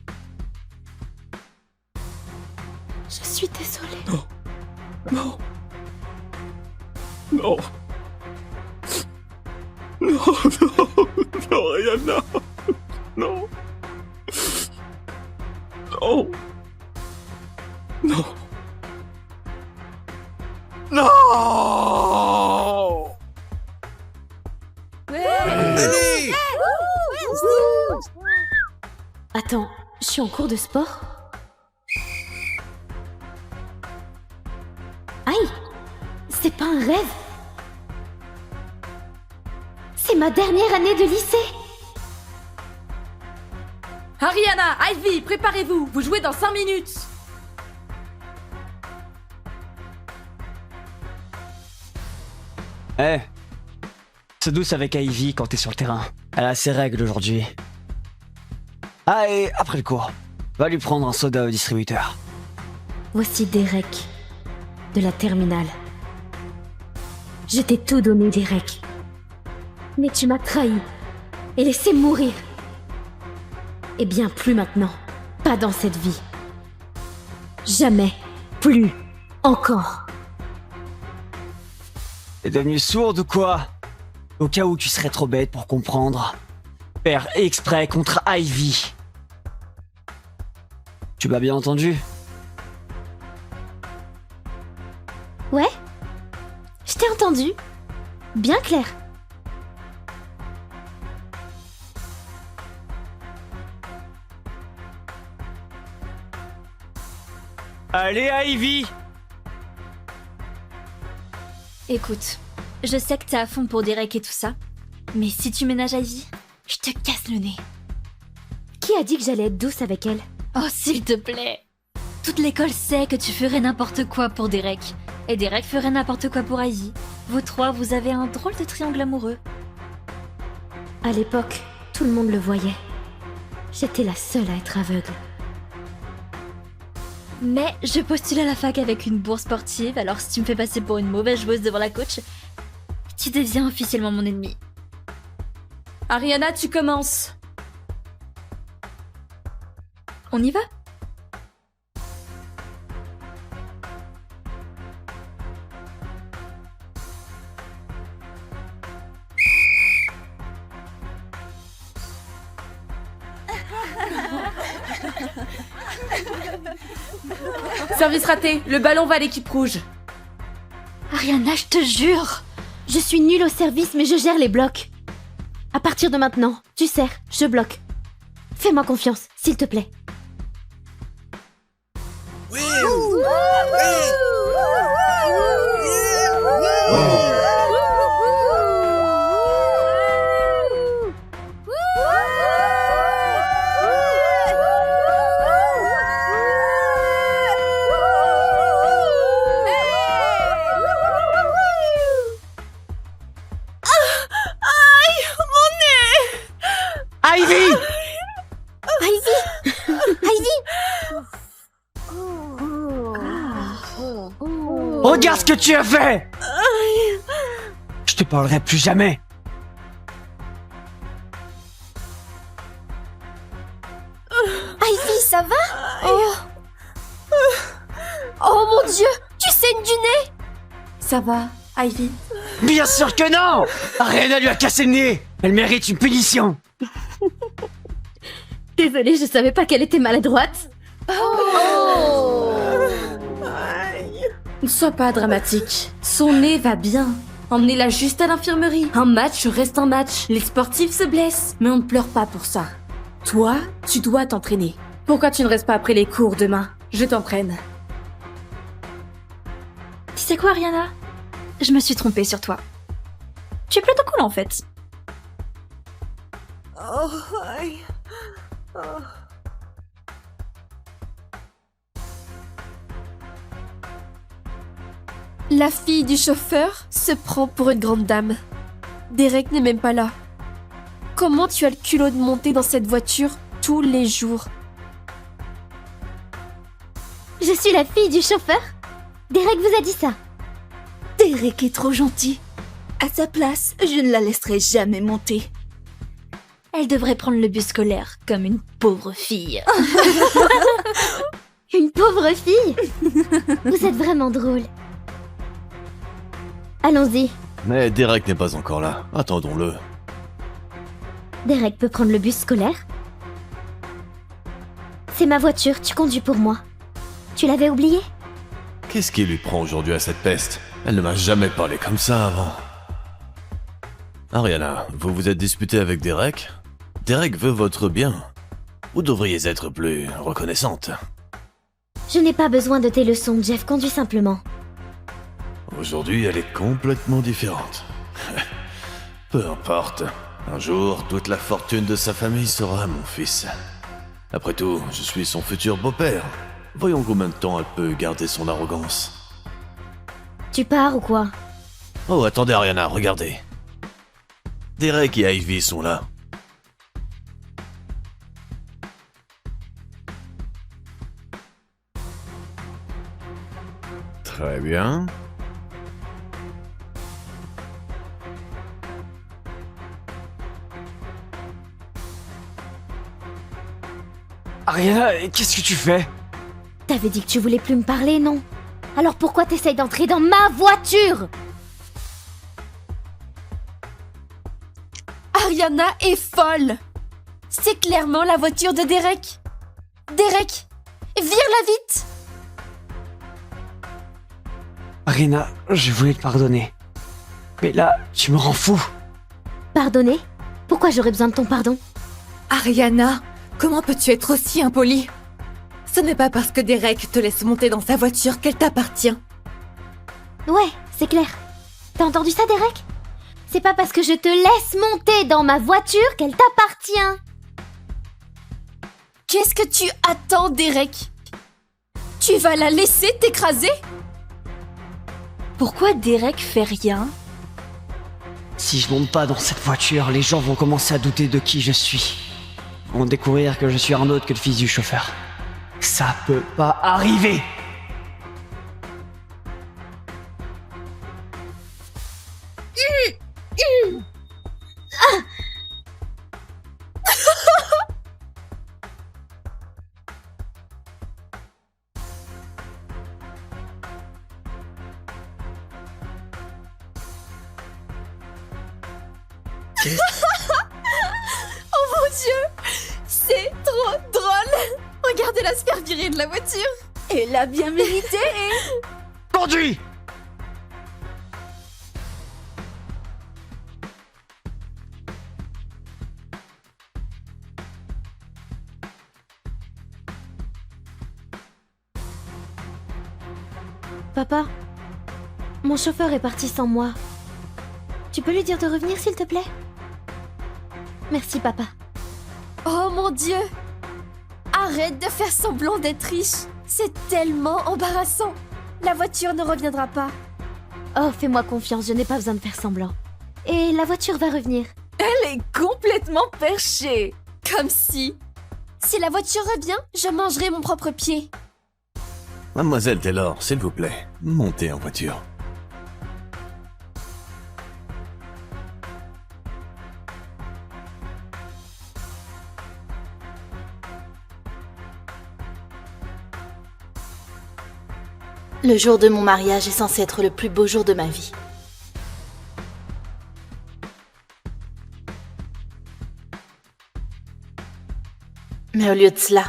Je suis désolée. Non. Non. Non. Non, non, non, Ariana. Non. Non. Non. Non. Allez! Attends, je suis en cours de sport? Aïe! C'est pas un rêve! C'est ma dernière année de lycée! Ariana, Ivy, préparez-vous, vous jouez dans 5 minutes. Eh, sois douce avec Ivy quand t'es sur le terrain. Elle a ses règles aujourd'hui. Ah, et après le cours, va lui prendre un soda au distributeur. Voici Derek, de la terminale. Je t'ai tout donné, Derek. Mais tu m'as trahi et laissé mourir. Eh bien, plus maintenant. Pas dans cette vie. Jamais. Plus. Encore. T'es devenue sourde ou quoi? Au cas où tu serais trop bête pour comprendre. Faire exprès contre Ivy. Tu m'as bien entendu? Ouais? Je t'ai entendu. Bien clair. Allez, Ivy! Écoute, je sais que t'es à fond pour Derek et tout ça, mais si tu ménages Ivy, je te casse le nez. Qui a dit que j'allais être douce avec elle? Oh, s'il te plaît! Toute l'école sait que tu ferais n'importe quoi pour Derek, et Derek ferait n'importe quoi pour Ivy. Vous trois, vous avez un drôle de triangle amoureux. À l'époque, tout le monde le voyait. J'étais la seule à être aveugle. Mais je postule à la fac avec une bourse sportive, alors si tu me fais passer pour une mauvaise joueuse devant la coach, tu deviens officiellement mon ennemi. Ariana, tu commences. On y va? Service raté, le ballon va à l'équipe rouge. Ariana, je te jure! Je suis nulle au service, mais je gère les blocs. À partir de maintenant, tu sers, je bloque. Fais-moi confiance, s'il te plaît. Ivy! Regarde ce que tu as fait! Je te parlerai plus jamais. Ivy, ça va? Oh mon Dieu, tu saignes du nez. Ça va, Ivy? Bien sûr que non! Ariana lui a cassé le nez! Elle mérite une punition! Désolée, je savais pas qu'elle était maladroite. Ne sois pas dramatique. Son nez va bien. Emmenez-la juste à l'infirmerie. Un match reste un match. Les sportifs se blessent, mais on ne pleure pas pour ça. Toi, tu dois t'entraîner. Pourquoi tu ne restes pas après les cours demain? Je t'entraîne. Tu sais quoi, Ariana? Je me suis trompée sur toi. Tu es plutôt cool en fait. La fille du chauffeur se prend pour une grande dame. Derek n'est même pas là. Comment tu as le culot de monter dans cette voiture tous les jours? Je suis la fille du chauffeur. Derek vous a dit ça. Derek est trop gentil. À sa place, je ne la laisserai jamais monter. Elle devrait prendre le bus scolaire comme une pauvre fille. Une pauvre fille? Vous êtes vraiment drôle. Allons-y. Mais Derek n'est pas encore là. Attendons-le. Derek peut prendre le bus scolaire? C'est ma voiture, tu conduis pour moi. Tu l'avais oublié? Qu'est-ce qui lui prend aujourd'hui à cette peste? Elle ne m'a jamais parlé comme ça avant. Ariana, vous vous êtes disputé avec Derek? Derek veut votre bien. Vous devriez être plus reconnaissante. Je n'ai pas besoin de tes leçons, Jeff, conduis simplement. Aujourd'hui, elle est complètement différente. Peu importe. Un jour, toute la fortune de sa famille sera à mon fils. Après tout, je suis son futur beau-père. Voyons combien de temps elle peut garder son arrogance. Tu pars ou quoi? Oh, attendez Ariana, regardez. Derek et Ivy sont là. Très bien. Ariana, qu'est-ce que tu fais? T'avais dit que tu voulais plus me parler, non? Alors pourquoi t'essayes d'entrer dans ma voiture? Ariana est folle. C'est clairement la voiture de Derek. Derek, vire-la vite. Ariana, je voulais te pardonner. Mais là, tu me rends fou. Pardonner? Pourquoi j'aurais besoin de ton pardon? Ariana, comment peux-tu être aussi impolie? Ce n'est pas parce que Derek te laisse monter dans sa voiture qu'elle t'appartient. Ouais, c'est clair. T'as entendu ça, Derek? C'est pas parce que je te laisse monter dans ma voiture qu'elle t'appartient. Qu'est-ce que tu attends, Derek? Tu vas la laisser t'écraser? Pourquoi Derek fait rien? Si je monte pas dans cette voiture, les gens vont commencer à douter de qui je suis. Ils vont découvrir que je suis un autre que le fils du chauffeur. Ça peut pas arriver! Oh mon Dieu! C'est trop drôle! Regardez-la se faire virer de la voiture! Elle l'a bien mérité! Conduis! Papa, mon chauffeur est parti sans moi. Tu peux lui dire de revenir, s'il te plaît? Merci, papa. Oh mon Dieu! Arrête de faire semblant d'être riche. C'est tellement embarrassant. La voiture ne reviendra pas. Oh, fais-moi confiance, je n'ai pas besoin de faire semblant. Et la voiture va revenir. Elle est complètement perchée. Comme si... Si la voiture revient, je mangerai mon propre pied. Mademoiselle Taylor, s'il vous plaît, montez en voiture. Le jour de mon mariage est censé être le plus beau jour de ma vie. Mais au lieu de cela,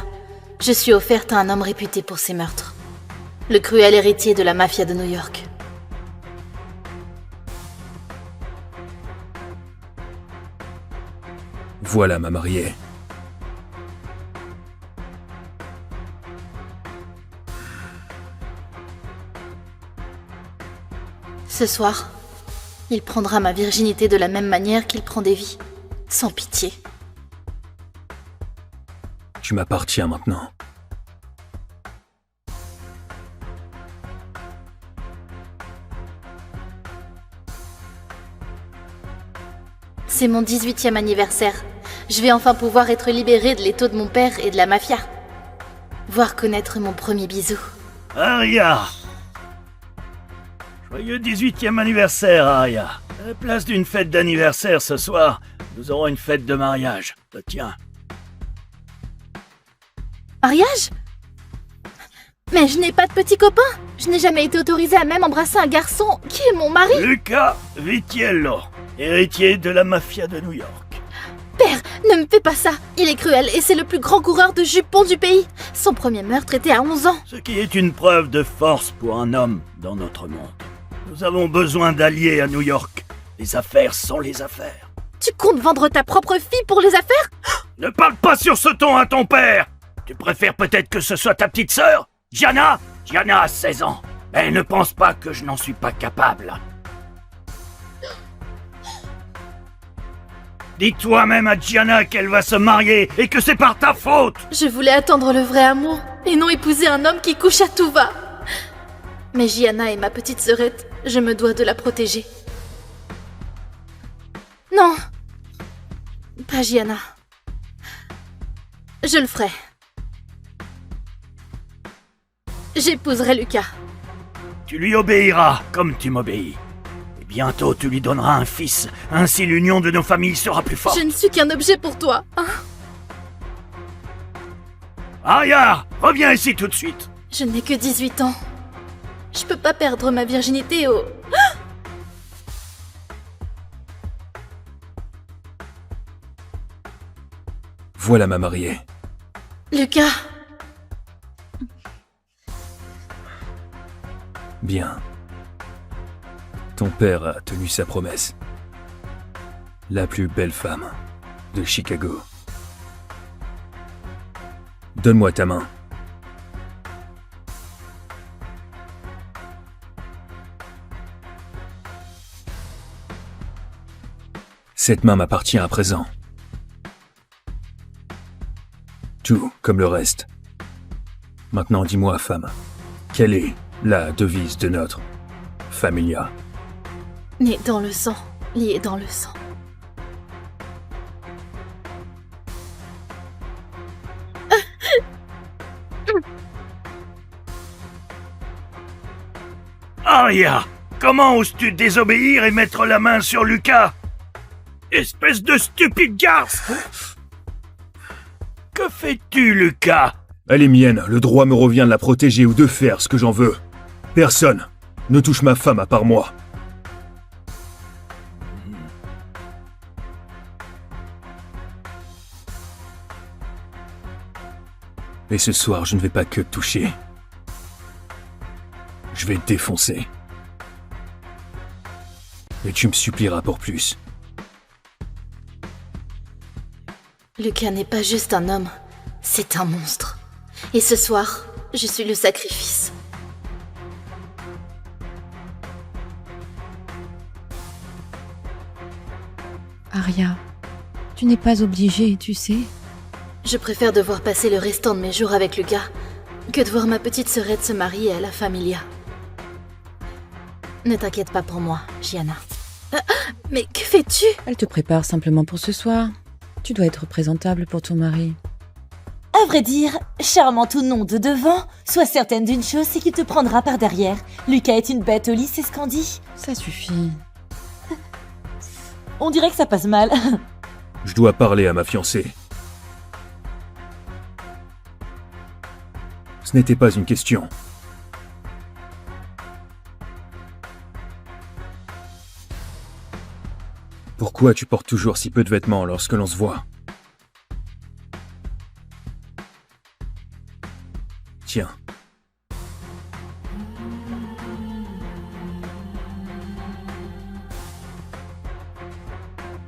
je suis offerte à un homme réputé pour ses meurtres. Le cruel héritier de la mafia de New York. Voilà ma mariée. Ce soir, il prendra ma virginité de la même manière qu'il prend des vies, sans pitié. Tu m'appartiens maintenant. C'est mon 18e anniversaire. Je vais enfin pouvoir être libérée de l'étau de mon père et de la mafia. Voir connaître mon premier bisou. Aria! Joyeux 18e anniversaire, Aria. À la place d'une fête d'anniversaire ce soir, nous aurons une fête de mariage. Tiens. Mariage? Mais je n'ai pas de petit copain. Je n'ai jamais été autorisée à même embrasser un garçon qui est mon mari. Luca Vitiello, héritier de la mafia de New York. Père, ne me fais pas ça. Il est cruel et c'est le plus grand coureur de jupons du pays. Son premier meurtre était à 11 ans. Ce qui est une preuve de force pour un homme dans notre monde. Nous avons besoin d'alliés à New York. Les affaires sont les affaires. Tu comptes vendre ta propre fille pour les affaires? Ne parle pas sur ce ton à ton père. Tu préfères peut-être que ce soit ta petite sœur, Gianna? Gianna a 16 ans. Mais ne pense pas que je n'en suis pas capable. Dis toi-même à Gianna qu'elle va se marier et que c'est par ta faute. Je voulais attendre le vrai amour et non épouser un homme qui couche à tout va. Mais Gianna est ma petite sœurette. Je me dois de la protéger. Non. Pas Gianna. Je le ferai. J'épouserai Lucas. Tu lui obéiras comme tu m'obéis. Et bientôt tu lui donneras un fils. Ainsi l'union de nos familles sera plus forte. Je ne suis qu'un objet pour toi, hein? Aria, reviens ici tout de suite. Je n'ai que 18 ans. Je peux pas perdre ma virginité au... Voilà ma mariée. Lucas. Bien. Ton père a tenu sa promesse. La plus belle femme de Chicago. Donne-moi ta main. Cette main m'appartient à présent. Tout comme le reste. Maintenant dis-moi, femme, quelle est la devise de notre familia? Né dans le sang, lié dans le sang. Aria, comment oses-tu désobéir et mettre la main sur Lucas? Espèce de stupide garce! Que fais-tu, Lucas? Elle est mienne, le droit me revient de la protéger ou de faire ce que j'en veux. Personne ne touche ma femme à part moi. Et ce soir, je ne vais pas que te toucher. Je vais te défoncer. Et tu me supplieras pour plus. Lucas n'est pas juste un homme, c'est un monstre. Et ce soir, je suis le sacrifice. Aria, tu n'es pas obligée, tu sais. Je préfère devoir passer le restant de mes jours avec Lucas que de voir ma petite sœurette se marier à la Familia. Ne t'inquiète pas pour moi, Gianna. Mais que fais-tu? Elle te prépare simplement pour ce soir. Tu dois être présentable pour ton mari. À vrai dire, charmant ou non de devant, sois certaine d'une chose, c'est qu'il te prendra par derrière. Lucas est une bête au lit, c'est ce qu'on dit. Ça suffit. On dirait que ça passe mal. Je dois parler à ma fiancée. Ce n'était pas une question. Pourquoi tu portes toujours si peu de vêtements lorsque l'on se voit? Tiens.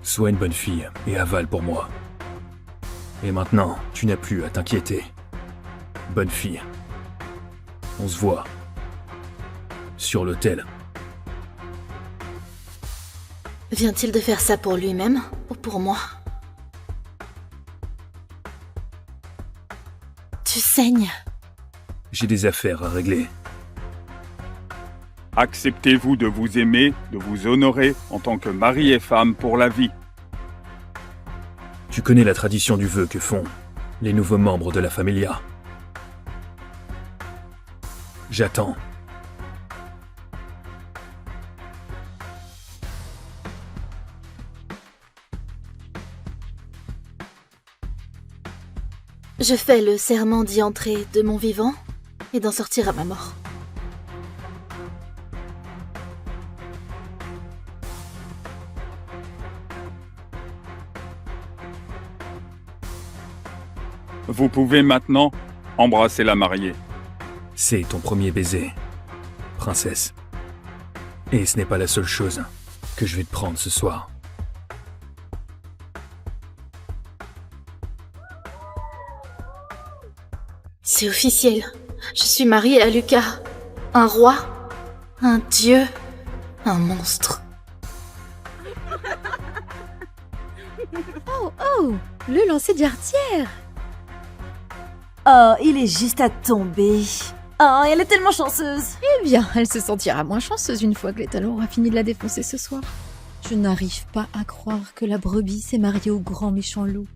Sois une bonne fille et avale pour moi. Et maintenant, tu n'as plus à t'inquiéter. Bonne fille. On se voit. Sur l'autel. Vient-il de faire ça pour lui-même ou pour moi? Tu saignes. J'ai des affaires à régler. Acceptez-vous de vous aimer, de vous honorer en tant que mari et femme pour la vie. Tu connais la tradition du vœu que font les nouveaux membres de la Familia. J'attends. Je fais le serment d'y entrer de mon vivant et d'en sortir à ma mort. Vous pouvez maintenant embrasser la mariée. C'est ton premier baiser, princesse. Et ce n'est pas la seule chose que je vais te prendre ce soir. C'est officiel. Je suis mariée à Lucas. Un roi, un dieu, un monstre. Oh, le lancer d'artière. Oh, il est juste à tomber. Oh, elle est tellement chanceuse. Eh bien, elle se sentira moins chanceuse une fois que l'étalon aura fini de la défoncer ce soir. Je n'arrive pas à croire que la brebis s'est mariée au grand méchant loup.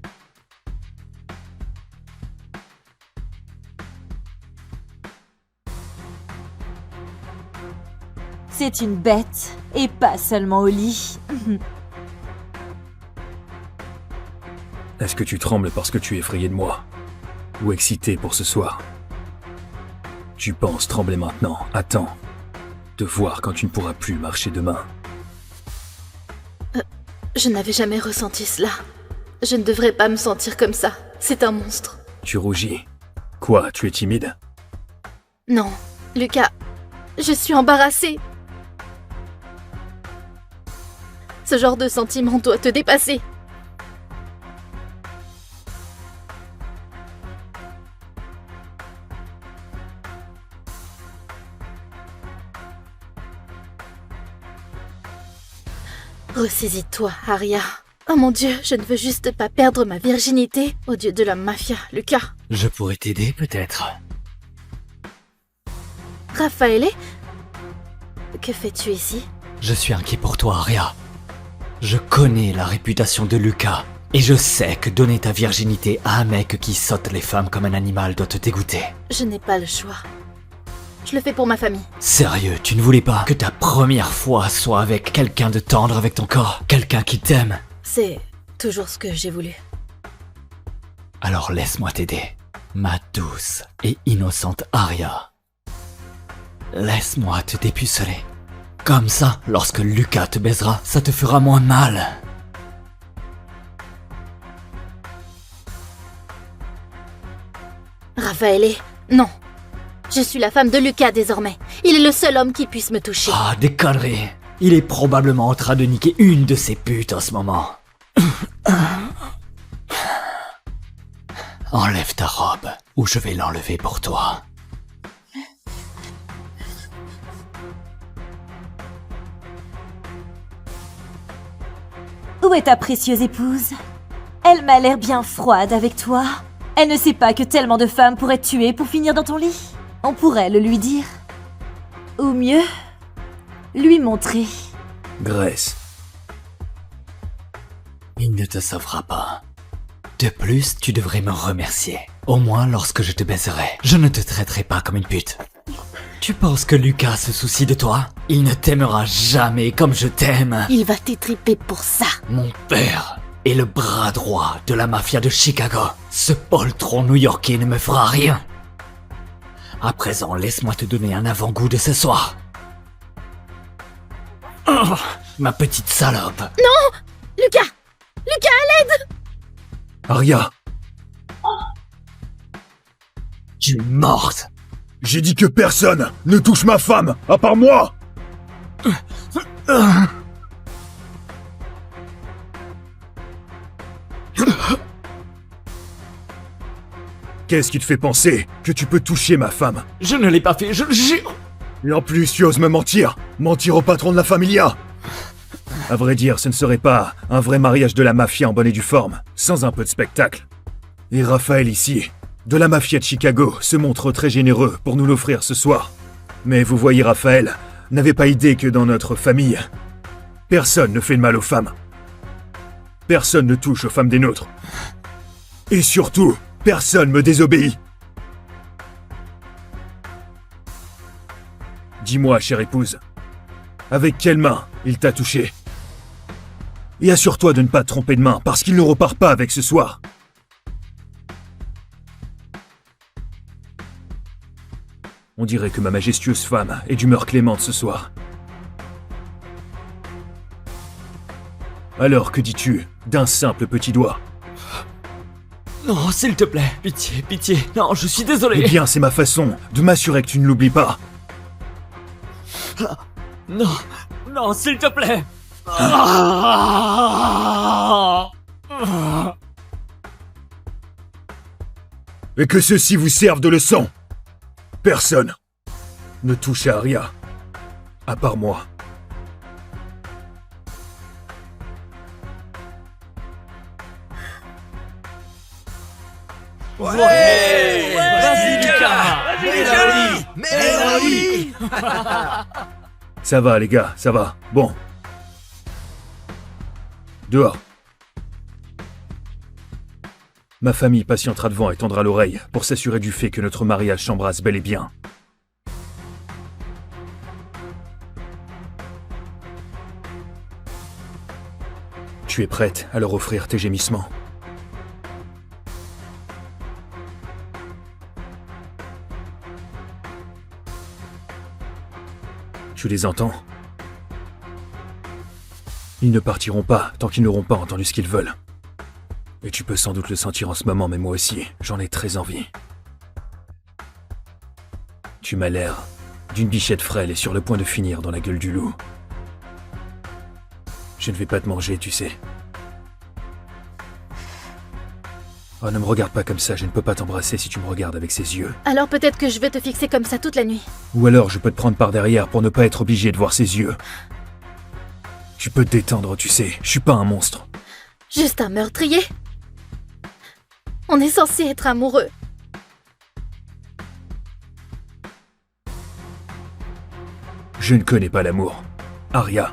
C'est une bête, et pas seulement au lit. Est-ce que tu trembles parce que tu es effrayé de moi? Ou excité pour ce soir? Tu penses trembler maintenant? Attends. De voir quand tu ne pourras plus marcher demain. Je n'avais jamais ressenti cela. Je ne devrais pas me sentir comme ça. C'est un monstre. Tu rougis. Quoi, tu es timide? Non, Lucas, je suis embarrassée. Ce genre de sentiment doit te dépasser. Ressaisis-toi, Aria. Oh mon Dieu, je ne veux juste pas perdre ma virginité au dieu de la mafia, Lucas. Je pourrais t'aider, peut-être. Raffaele, que fais-tu ici? Je suis inquiet pour toi, Aria. Je connais la réputation de Lucas, et je sais que donner ta virginité à un mec qui saute les femmes comme un animal doit te dégoûter. Je n'ai pas le choix. Je le fais pour ma famille. Sérieux, tu ne voulais pas que ta première fois soit avec quelqu'un de tendre avec ton corps, quelqu'un qui t'aime? C'est toujours ce que j'ai voulu. Alors laisse-moi t'aider, ma douce et innocente Aria. Laisse-moi te dépuceler. Comme ça, lorsque Lucas te baisera, ça te fera moins mal. Raffaele, non. Je suis la femme de Lucas désormais. Il est le seul homme qui puisse me toucher. Ah, des conneries. Il est probablement en train de niquer une de ses putes en ce moment. Enlève ta robe, ou je vais l'enlever pour toi. Où est ta précieuse épouse? Elle m'a l'air bien froide avec toi. Elle ne sait pas que tellement de femmes pourraient te tuer pour finir dans ton lit. On pourrait le lui dire. Ou mieux, lui montrer. Grace. Il ne te sauvera pas. De plus, tu devrais me remercier. Au moins lorsque je te baiserai. Je ne te traiterai pas comme une pute. Tu penses que Lucas se soucie de toi? Il ne t'aimera jamais comme je t'aime. Il va t'étriper pour ça. Mon père est le bras droit de la mafia de Chicago. Ce poltron new-yorkais ne me fera rien. À présent, laisse-moi te donner un avant-goût de ce soir. Oh, ma petite salope. Non! Lucas! Lucas, à l'aide! Arya! Tu es morte! J'ai dit que personne ne touche ma femme, à part moi! Qu'est-ce qui te fait penser que tu peux toucher ma femme? Je ne l'ai pas fait, je le jure! Et en plus, tu oses me mentir! Mentir au patron de la familia! À vrai dire, ce ne serait pas un vrai mariage de la mafia en bonne et due forme, sans un peu de spectacle. Et Raphaël ici, de la mafia de Chicago, se montre très généreux pour nous l'offrir ce soir. Mais vous voyez, Raphaël n'avait pas idée que dans notre famille, personne ne fait de mal aux femmes. Personne ne touche aux femmes des nôtres. Et surtout, personne me désobéit. Dis-moi, chère épouse, avec quelle main il t'a touché? Et assure-toi de ne pas te tromper de main, parce qu'il ne repart pas avec ce soir. On dirait que ma majestueuse femme est d'humeur clémente ce soir. Alors, que dis-tu d'un simple petit doigt? Non, s'il te plaît, pitié, pitié. Non, je suis désolé. Eh bien, c'est ma façon de m'assurer que tu ne l'oublies pas. Non, non, s'il te plaît. Et que ceci vous serve de leçon. Personne ne touche à Arya, à part moi. Ouais, vas-y, Lucas. Vas-y, Mets-le-lui. Ça va, les gars, ça va. Bon. Dehors. Ma famille patientera devant et tendra l'oreille pour s'assurer du fait que notre mariage s'embrasse bel et bien. Tu es prête à leur offrir tes gémissements? Tu les entends? Ils ne partiront pas tant qu'ils n'auront pas entendu ce qu'ils veulent. Et tu peux sans doute le sentir en ce moment, mais moi aussi, j'en ai très envie. Tu m'as l'air d'une bichette frêle et sur le point de finir dans la gueule du loup. Je ne vais pas te manger, tu sais. Oh, ne me regarde pas comme ça, je ne peux pas t'embrasser si tu me regardes avec ces yeux. Alors peut-être que je vais te fixer comme ça toute la nuit. Ou alors je peux te prendre par derrière pour ne pas être obligé de voir ses yeux. Tu peux te détendre, tu sais, je suis pas un monstre. Juste un meurtrier. On est censé être amoureux. Je ne connais pas l'amour. Arya.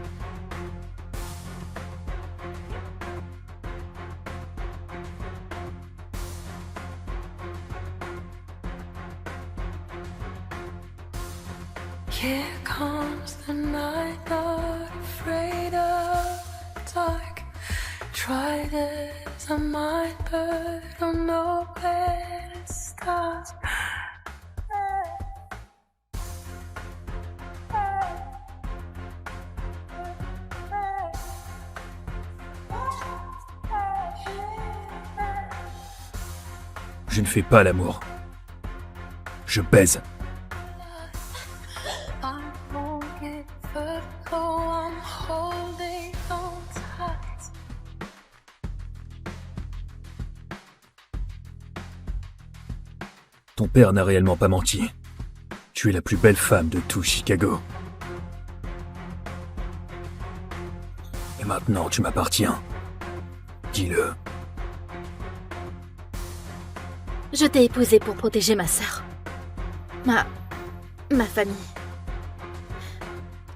Here comes the night, not afraid of the dark. Tried as I might, but don't know where to start. Je ne fais pas l'amour. Je baise. I won't give up, oh, I'm holding on tight. Ton père n'a réellement pas menti. Tu es la plus belle femme de tout Chicago. Et maintenant, tu m'appartiens. Dis-le. Je t'ai épousée pour protéger ma sœur. Ma famille.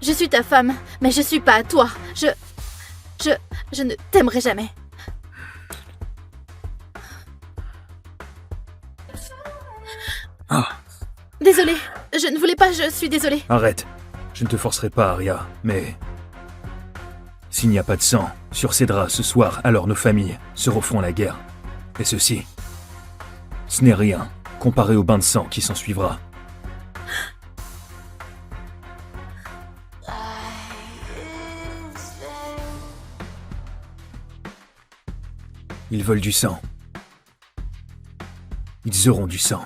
Je suis ta femme, mais je suis pas à toi. Je ne t'aimerai jamais. Ah, Désolée, je ne voulais pas, je suis désolée. arrête. Je ne te forcerai pas, Arya, mais... S'il n'y a pas de sang sur ces draps ce soir, alors nos familles se referont la guerre. Et ceci, ce n'est rien comparé au bain de sang qui s'en suivra. Ils veulent du sang. Ils auront du sang.